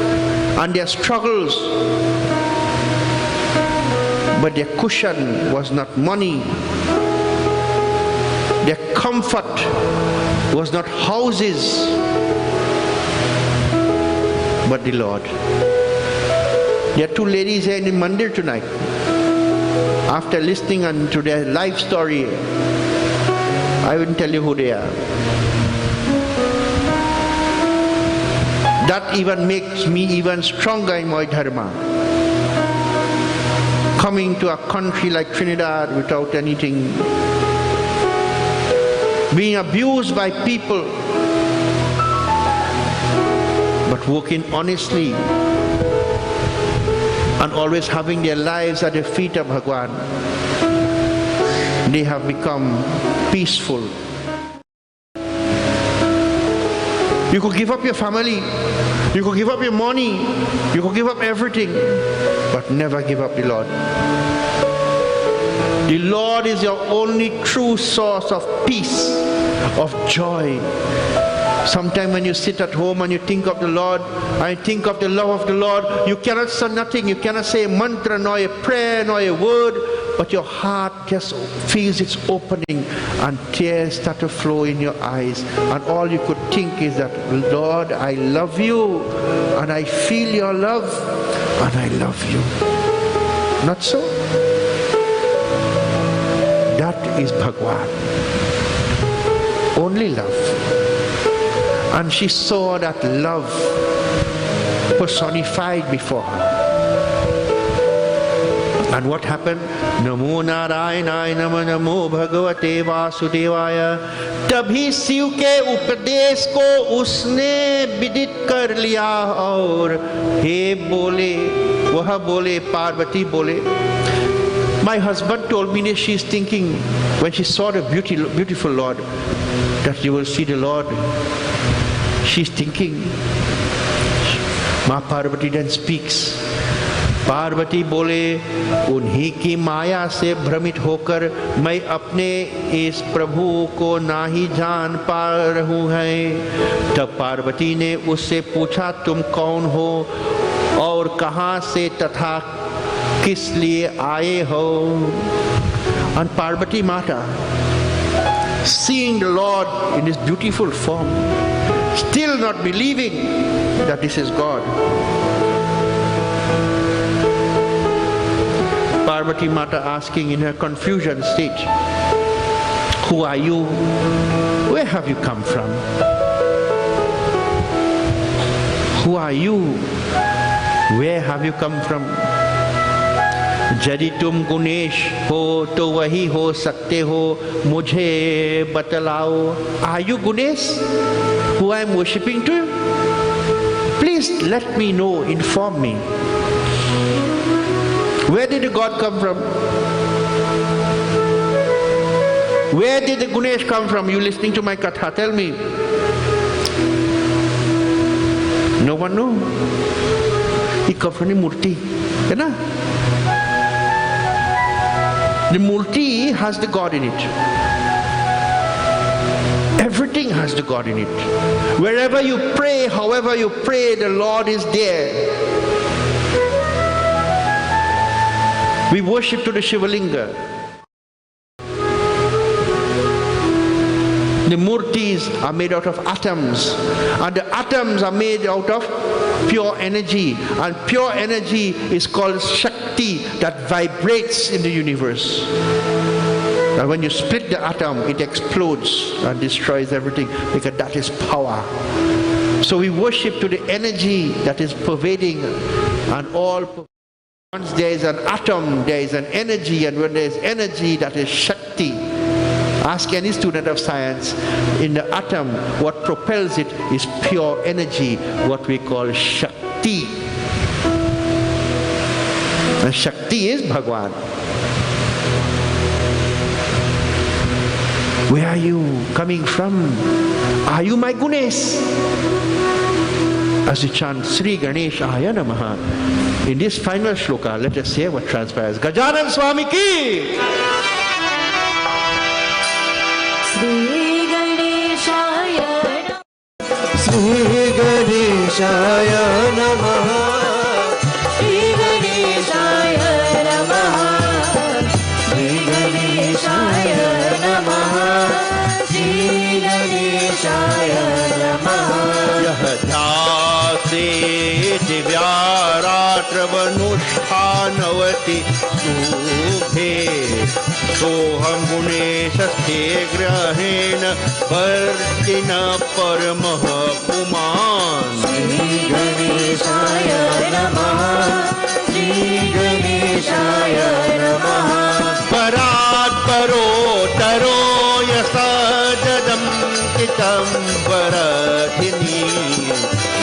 and their struggles, but their cushion was not money. Their comfort was not houses, but the Lord. There are two ladies here in the Mandir tonight. After listening to their life story, I will tell you who they are. That even makes me even stronger in my dharma. Coming to a country like Trinidad without anything, being abused by people, but working honestly and always having their lives at the feet of Bhagwan, they have become peaceful. You could give up your family, you could give up your money, you could give up everything, but never give up the Lord. The Lord is your only true source of peace, of joy. Sometimes when you sit at home and you think of the Lord, and think of the love of the Lord, you cannot say nothing, you cannot say a mantra, nor a prayer, nor a word, but your heart just feels its opening and tears start to flow in your eyes. And all you could think is that, Lord, I love you, and I feel your love, and I love you. Not so? That is Bhagwan. Only love. And she saw that love personified before her. And what happened? Namo Narayanaaya Namo Namo Bhagavate Vasudevaya. तभी शिव के उपदेश को उसने विदित कर लिया और हे बोले, वह बोले, पार्वती बोले. My husband told me that she is thinking, when she saw the beautiful Lord, that you will see the Lord. She's thinking. Ma Parvati then speaks. Parvati बोले, उन्हीं की माया से भ्रमित होकर मैं अपने इस प्रभु को ना ही जान पा रहूं है. तब पार्वती ने उससे पूछा, तुम कौन हो और कहाँ से तथा किस लिए आए हो? And Parvati Mata, seeing the Lord in his beautiful form, still not believing that this is God. Parvati Mata asking in her confusion state, who are you? Where have you come from? Who are you? Where have you come from? यदि तुम गुणेश हो तो वही हो सकते हो, मुझे बतलाओ. Are you Ganesh who I am worshipping to? Please let me know, inform me. Where did the God come from? Where did the Ganesh come from? You listening to my katha, tell me. No one knows. He comes from the murti. The murti has the God in it. Everything has the God in it. Wherever you pray, however you pray, the Lord is there. We worship to the Shivalinga. The murtis are made out of atoms, and the atoms are made out of pure energy, and pure energy is called Shakti. Shakti that vibrates in the universe. And when you split the atom, it explodes and destroys everything, because that is power. So we worship to the energy that is pervading and all. Once there is an atom, there is an energy, and when there is energy, that is Shakti. Ask any student of science, in the atom, what propels it is pure energy, what we call Shakti. And Shakti is Bhagwan. Where are you coming from? Are you my Ganesh? As we chant Sri Ganeshaya Namaha, in this final shloka, let us hear what transpires. Gajanan Swami ki! Sri Ganeshaya Namaha. Sri Ganeshaya Namaha. Sri Ganeshaya Namaha. Sri Ganeshaya Namaha. Sri Ganeshaya Namaha. ध्यासे दिव्यारात्रवनुष्ठानवति शुभे सोऽहं गुणेशस्ते ग्रहेण वर्तिन परमः पुमान् Sri Ganeshaya Namaha. Sri Ganeshaya Namaha. परात्परोत्तरो यसाजदं कितं वरधिनी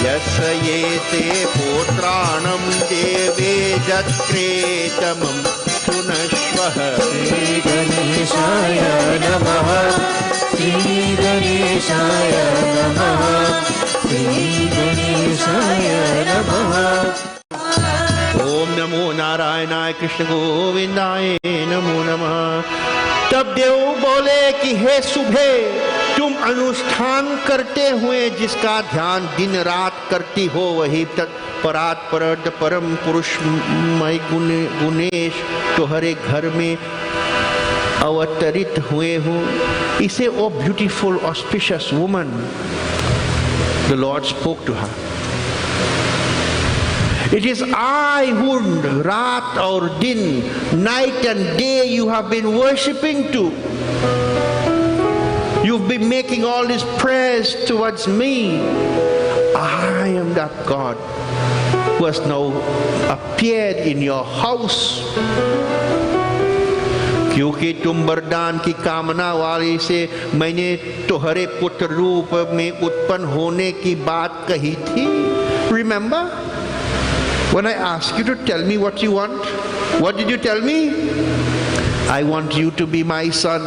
यस्य येते पुत्राणं देवे जत्रे तमं शुनश्वः Sri Ganeshaya Namaha. Sri Ganeshaya Namaha. Sri Ganeshaya Namaha. ओम नमो नारायणाय कृष्ण गोविंदाय नमो नमः। तब देव बोले कि हे सुबह, तुम अनुष्ठान करते हुए जिसका ध्यान दिन रात करती हो, वही तक परात्पर परम पुरुष मय गुणेश तुम्हारे घर में अवतरित हुए हो। इसे O beautiful auspicious woman, the lord spoke to her. It is I who Raat or Din, night and day you have been worshipping to. You've been making all these prayers towards me. I am that God who has now appeared in your house. क्योंकि तुम वरदान की कामना वाले से मैंने तुम्हारे पुत्र रूप में उत्पन्न होने की बात कही थी. Remember? When I asked you to tell me what you want, what did you tell me? I want you to be my son.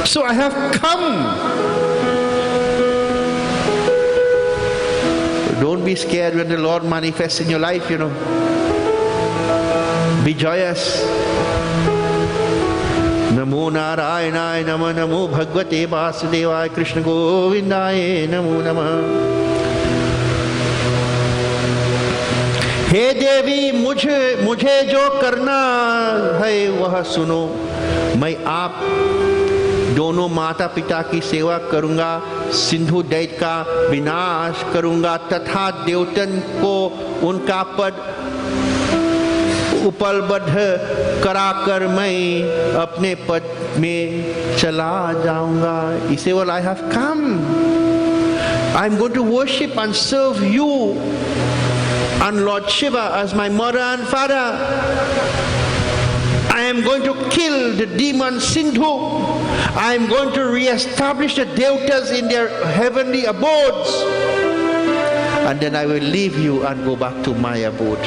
So I have come. Don't be scared when the Lord manifests in your life, you know. Be joyous. Namo Narayanaय Namah Namo Bhagavate Vasudevaya Krishna Govindaye Namo Namah. हे देवी मुझे जो करना है वह सुनो. मैं आप दोनों माता पिता की सेवा करूंगा, सिंधु दैत्य का विनाश करूंगा तथा देवतन को उनका पद उपलब्ध कराकर मैं अपने पद में चला जाऊंगा. इसे बोला, I have come. I am going to worship and serve you and Lord Shiva as my mother and father. I am going to kill the demon Sindhu. I am going to re-establish the Devatas in their heavenly abodes. And then I will leave you and go back to my abode.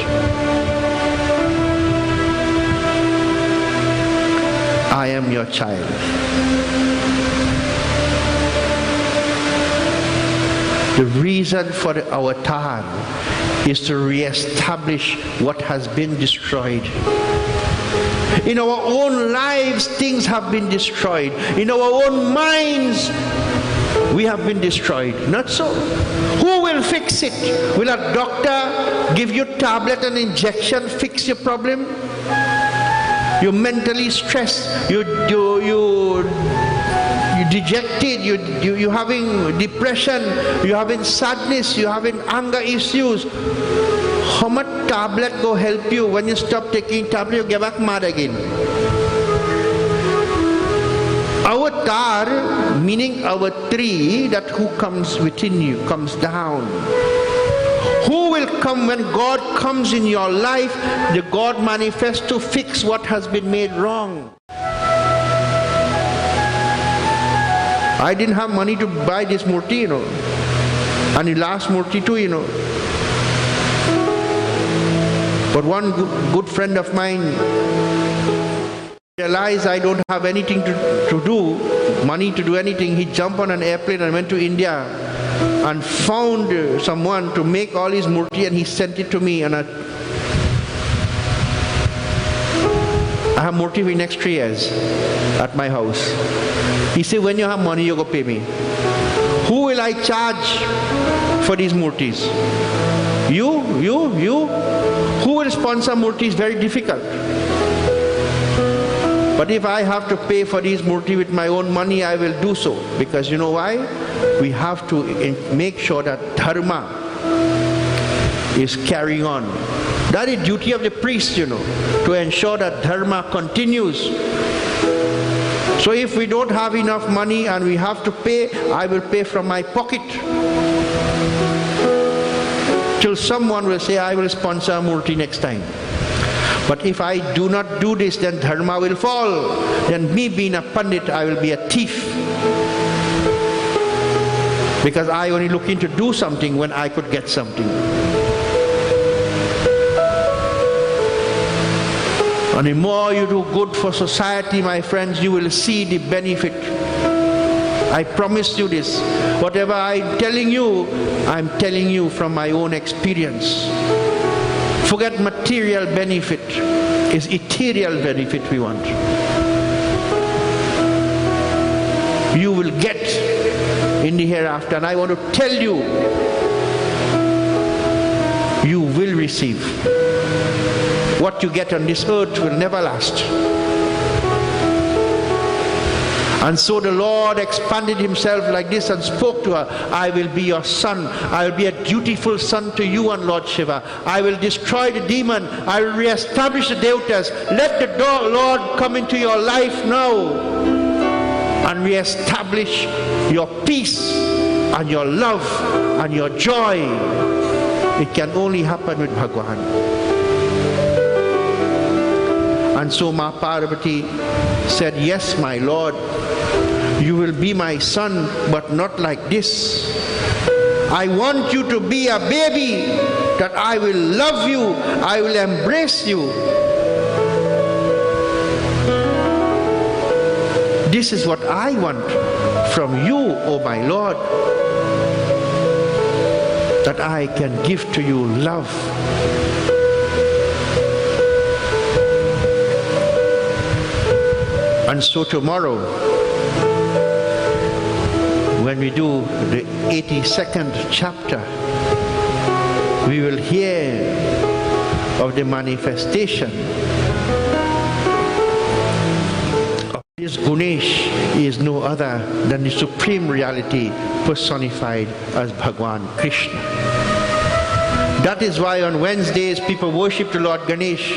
I am your child. The reason for the avatar is to re-establish what has been destroyed. In our own lives, things have been destroyed. In our own minds, we have been destroyed. Not so. Who will fix it? Will a doctor give you tablet and injection, fix your problem? You're mentally stressed. You're dejected, you're having depression, you're having sadness, you're having anger issues. How much tablet go help you? When you stop taking tablet, you get back mad again. Avatar, meaning our tree, that who comes within you, comes down. Who will come when God comes in your life? The God manifests to fix what has been made wrong. I didn't have money to buy this murti, you know. And the last murti too, you know. But one good friend of mine realized I don't have anything to do, money to do anything. He jumped on an airplane and went to India and found someone to make all his murti, and he sent it to me. And I have murti for the next 3 years at my house. He said, when you have money, you go pay me. Who will I charge for these murtis? You? Who will sponsor murtis? Very difficult. But if I have to pay for these murti with my own money, I will do so. Because you know why? We have to make sure that dharma is carrying on. That is duty of the priest, you know, to ensure that dharma continues. So if we don't have enough money and we have to pay, I will pay from my pocket. Till someone will say, I will sponsor a murti next time. But if I do not do this, then dharma will fall. Then me being a Pundit, I will be a thief. Because I only looking to do something when I could get something. And the more you do good for society, my friends, you will see the benefit. I promise you this. Whatever I'm telling you from my own experience. Forget material benefit. It's ethereal benefit we want. You will get in the hereafter. And I want to tell you, you will receive. What you get on this earth will never last. And so the Lord expanded himself like this and spoke to her, I will be your son. I will be a dutiful son to you and Lord Shiva. I will destroy the demon. I will reestablish the devatas. Let the Lord come into your life now and reestablish your peace and your love and your joy. It can only happen with Bhagwan. And so Ma Parvati said, yes, my Lord, you will be my son, but not like this. I want you to be a baby, that I will love you, I will embrace you. This is what I want from you, O my Lord, that I can give to you love. And so tomorrow, when we do the 82nd chapter, we will hear of the manifestation of this Ganesh. He is no other than the supreme reality personified as Bhagwan Krishna. That is why on Wednesdays people worship the Lord Ganesh,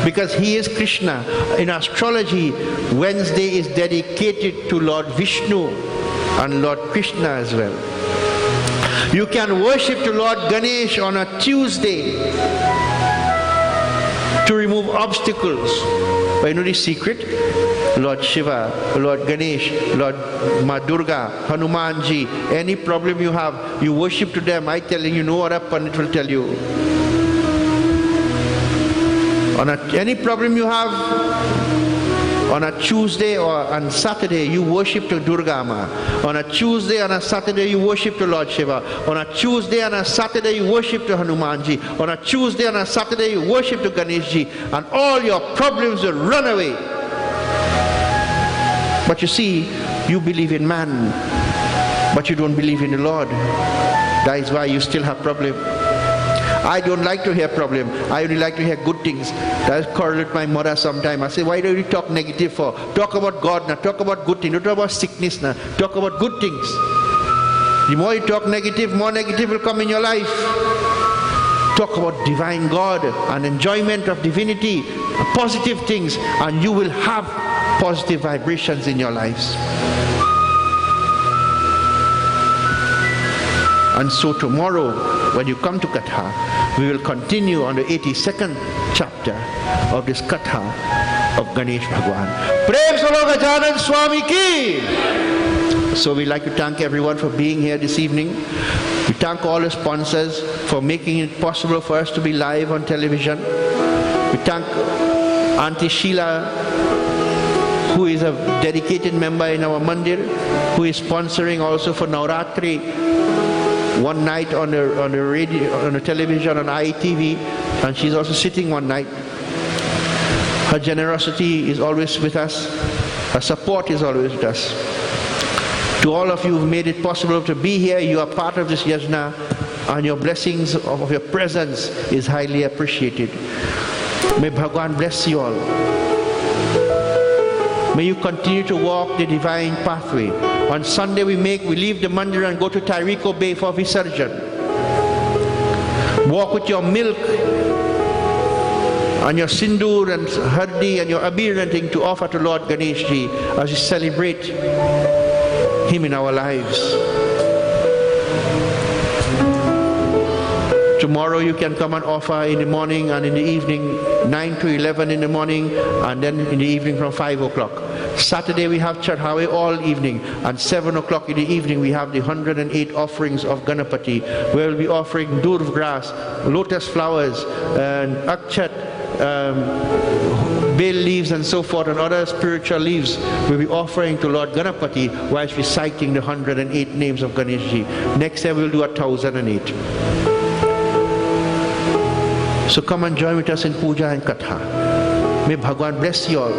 because he is Krishna. In astrology, Wednesday is dedicated to Lord Vishnu and Lord Krishna as well. You can worship the Lord Ganesh on a Tuesday to remove obstacles. But you know the secret? Lord Shiva, Lord Ganesh, Lord Ma Durga, Hanumanji, any problem you have, you worship to them. I telling you, no other Pundit will tell you. Any problem you have, on a Tuesday or on Saturday, you worship to Durga Ma. On a Tuesday and a Saturday, you worship to Lord Shiva. On a Tuesday and a Saturday, you worship to Hanumanji. On a Tuesday and a Saturday, you worship to Ganeshji. And all your problems will run away. But you see, you believe in man, but you don't believe in the Lord. That is why you still have problems. I don't like to hear problem. I only like to hear good things. That's quarrel with my mother sometime. I say, why do you talk negative for? Talk about God now. Talk about good things. Don't talk about sickness now. Talk about good things. The more you talk negative, more negative will come in your life. talk about divine God and enjoyment of divinity, positive things, and you will have positive vibrations in your lives. And so tomorrow, when you come to Katha, we will continue on the 82nd chapter of this Katha of Ganesh Bhagwan. Prem Solo Gajanan Swami ki! So we'd like to thank everyone for being here this evening. We thank all the sponsors for making it possible for us to be live on television. We thank Auntie Sheila, who is a dedicated member in our Mandir, who is sponsoring also for Navratri one night on the radio, on the television, on ITV, and she's also sitting one night. Her generosity is always with us. Her support is always with us. To all of you who've made it possible to be here, you are part of this yajna, and your blessings of your presence is highly appreciated. May Bhagwan bless you all. May you continue to walk the divine pathway. On Sunday we leave the Mandir and go to Tairiko Bay for Visarjan. Walk with your milk and your sindoor and hardi and your abir and thing to offer to Lord Ganeshji as we celebrate Him in our lives. Tomorrow you can come and offer in the morning and in the evening, 9 to 11 in the morning, and then in the evening from 5 o'clock. Saturday we have Chadhawe all evening, and 7 o'clock in the evening we have the 108 offerings of Ganapati, where we'll be offering durv grass, lotus flowers, and akchat, bale leaves and so forth, and other spiritual leaves we'll be offering to Lord Ganapati whilst reciting the 108 names of Ganeshji. Next year we'll do 1008. So come and join with us in Puja and Katha. May Bhagwan bless you all.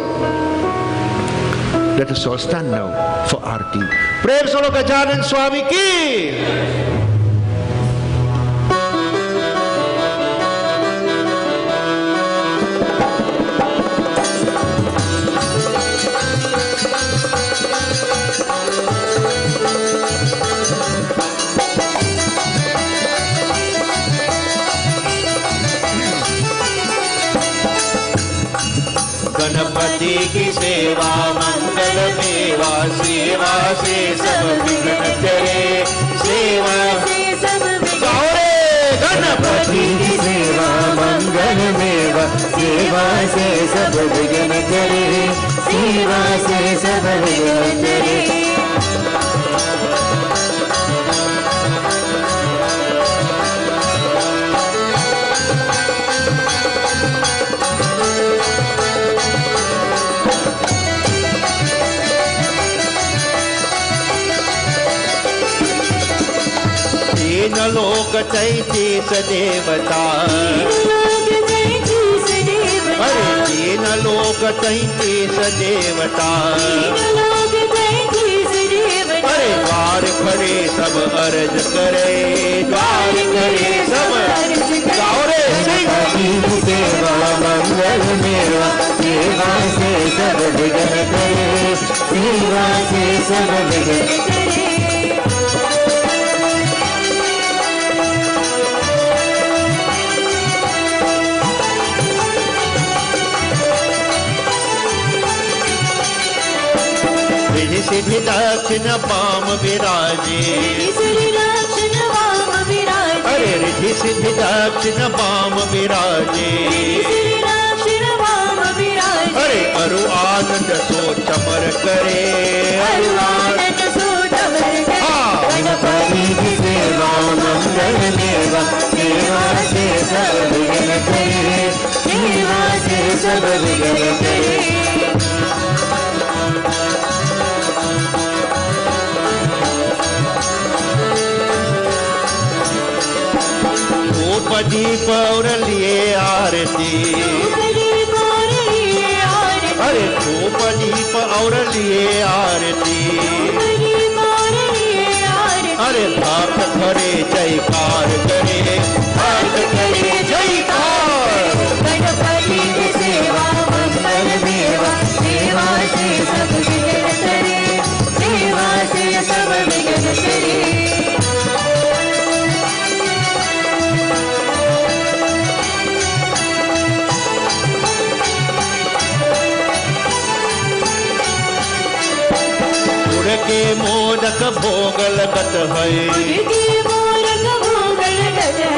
Let us all stand now for Aarti. Prem Solo Gajanan Swami ki! Ganpati की सेवा मंगल मेवा, सेवा से सब विघ्न करे, सेवा से सब गौरे। गणपति की सेवा मंगल मेवा, सेवा से सब विघ्न करे, सेवा से सब विघ्न करे। तीन लोक तैतीस देवता, अरे तीन लोक तैतीस देवता, अरे द्वार करे सब अर्ज करे, द्वार करे सब गौरे सिंह। सेवा मंगल मेवा, सेवा से सब विघ्न करे, सेवा से सब विघ्न करे। सिद्धि दक्षिण पाम विराजे, अरे रिद्धि सिद्धि दक्षिण पाम विराजे, अरे अरु आनंद सो चमर करे, अरु आनंद सो चमर करे। गणपति की सेवा मंगल मेवा, सेवा से सब विघ्न करे, सेवा से सब विघ्न करे। दीप और लिए आरती, अरे धूप दीप और लिए आरती, अरे भक्त करे जयकार करे, भक्त करे जयकार। गणपति की सेवा मंगल मेवा, सेवा से सब विघ्न करे, सेवा से सब विघ्न करे। गुड़ के मोदक भोग लगत है,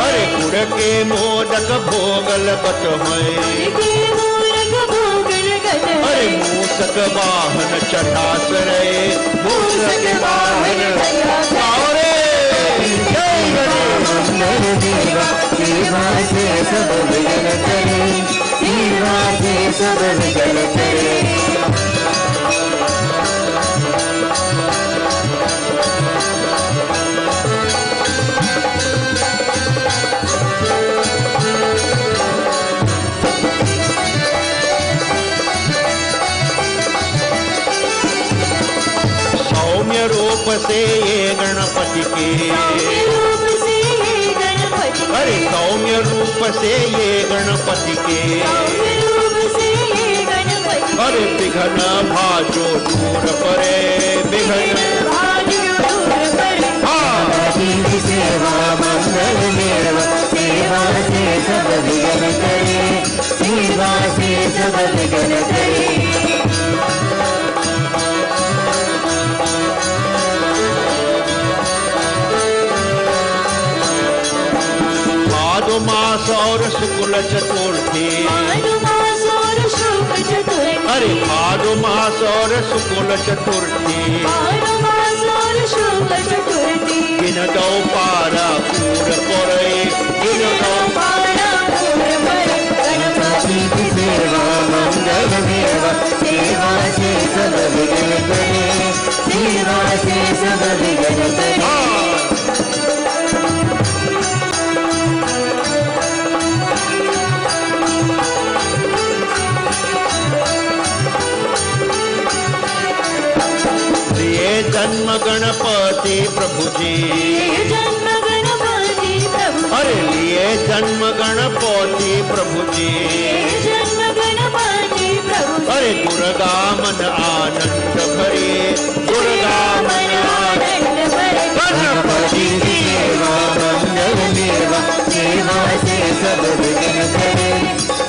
अरे गुड़ के मोदक भोग लगत है, अरे मूसक वाहन चढ़ास रे, मूसक वाहन रे। जय गणेश। सेवा से सब विघ्न करे, सेवा से सब विघ्न करे। सौम्य रूप से ये गणपति के, अरे सौम्य रूप से ये गणपति के, अरे विघ्न भाजो दूर परे, विघ्न सेवा मंगल देव, सेवा से सब विघ्न करे, सेवा से सब विघ्न करे। मास और शुक्ल चतुर्थी, अरे भादो मास और शुक्ल चतुर्थी, इन दो पारा पूर परे, इन दो पारा पूर परे। गणपति की सेवा मंगल देव, सेवा से सब विघ्न करे, सेवा से सब विघ्न करे। जन्म गणपति प्रभु जी, जन्म गणपति प्रभु, अरे लिए जन्म गणपति प्रभु जी, जन्म गणपति प्रभु, अरे दुर्गा मन आनंद भरे, दुर्गा मन आनंद भरे। गणपति की सेवा मंगल देव, सेवा से सब विघ्न करे,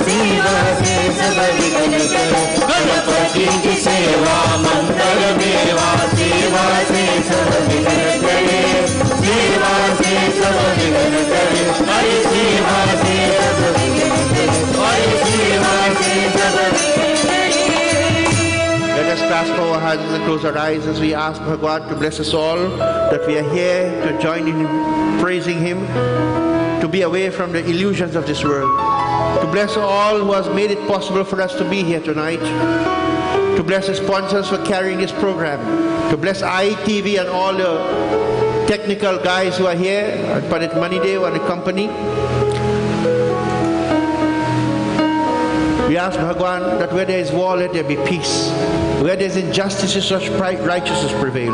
सेवा से सब विघ्न करे। गणपति की सेवा मंगल देवा, सेवा से सब विघ्न करे, सेवा से सब विघ्न करे, हरि सेवा से सब विघ्न करे, हरि सेवा से सब विघ्न करे। Let us clasp our hands and close our eyes as we ask Bhagwan to bless us all, that we are here to join in praising Him, to be away from the illusions of this world, to bless all who has made it possible for us to be here tonight, to bless the sponsors for carrying this program, to bless ITV and all the technical guys who are here, and Pundit Mahadev and the company. We ask Bhagwan that where there is war, let there be peace. Where there is injustice, such righteousness prevail.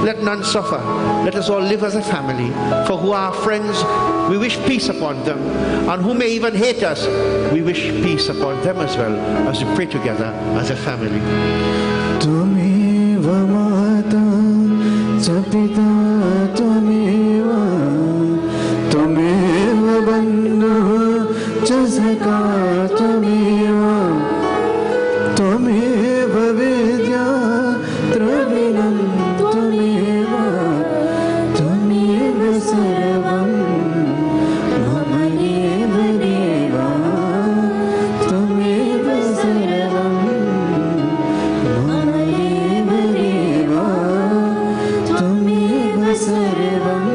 Let none suffer. Let us all live as a family. For who are our friends, we wish peace upon them. And who may even hate us, we wish peace upon them as well, as we pray together as a family. Tumeva mata cha pita tumeva, tumeva bandhu cha sakha tumeva, tumeva vidya travinam tumeva, tumeva sarvam mama deva deva, tumeva sarvam mama deva deva, tumeva sarvam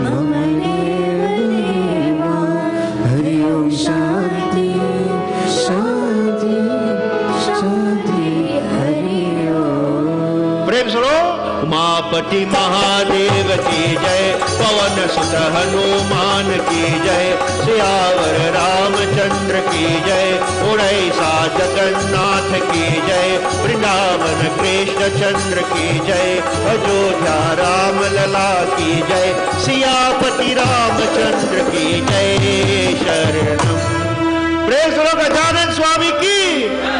mama deva deva. Hari Om Shanti Shanti Shanti Hari Om. प्रेम सुनो। उमापति महादेव की जय, पवन सुत हनुमान की जय, सियावर रामचंद्र की जय, उड़ैसा जगन्नाथ की जय, वृंदावन कृष्ण चंद्र की जय, अयोध्या राम लला की जय, सियापति रामचंद्र की जय। शरणम। प्रेम सुनो गजानन स्वामी की,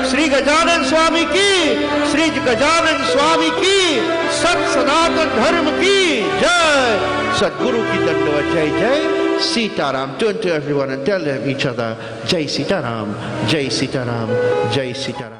श्री गजानन स्वामी की, श्री गजानन स्वामी की, सत सनातन धर्म की जय। सद्गुरु की दंडवत जय जय। Sitaram. Turn to everyone and tell them each other, Jai Sitaram, Jai Sitaram, Jai Sitaram.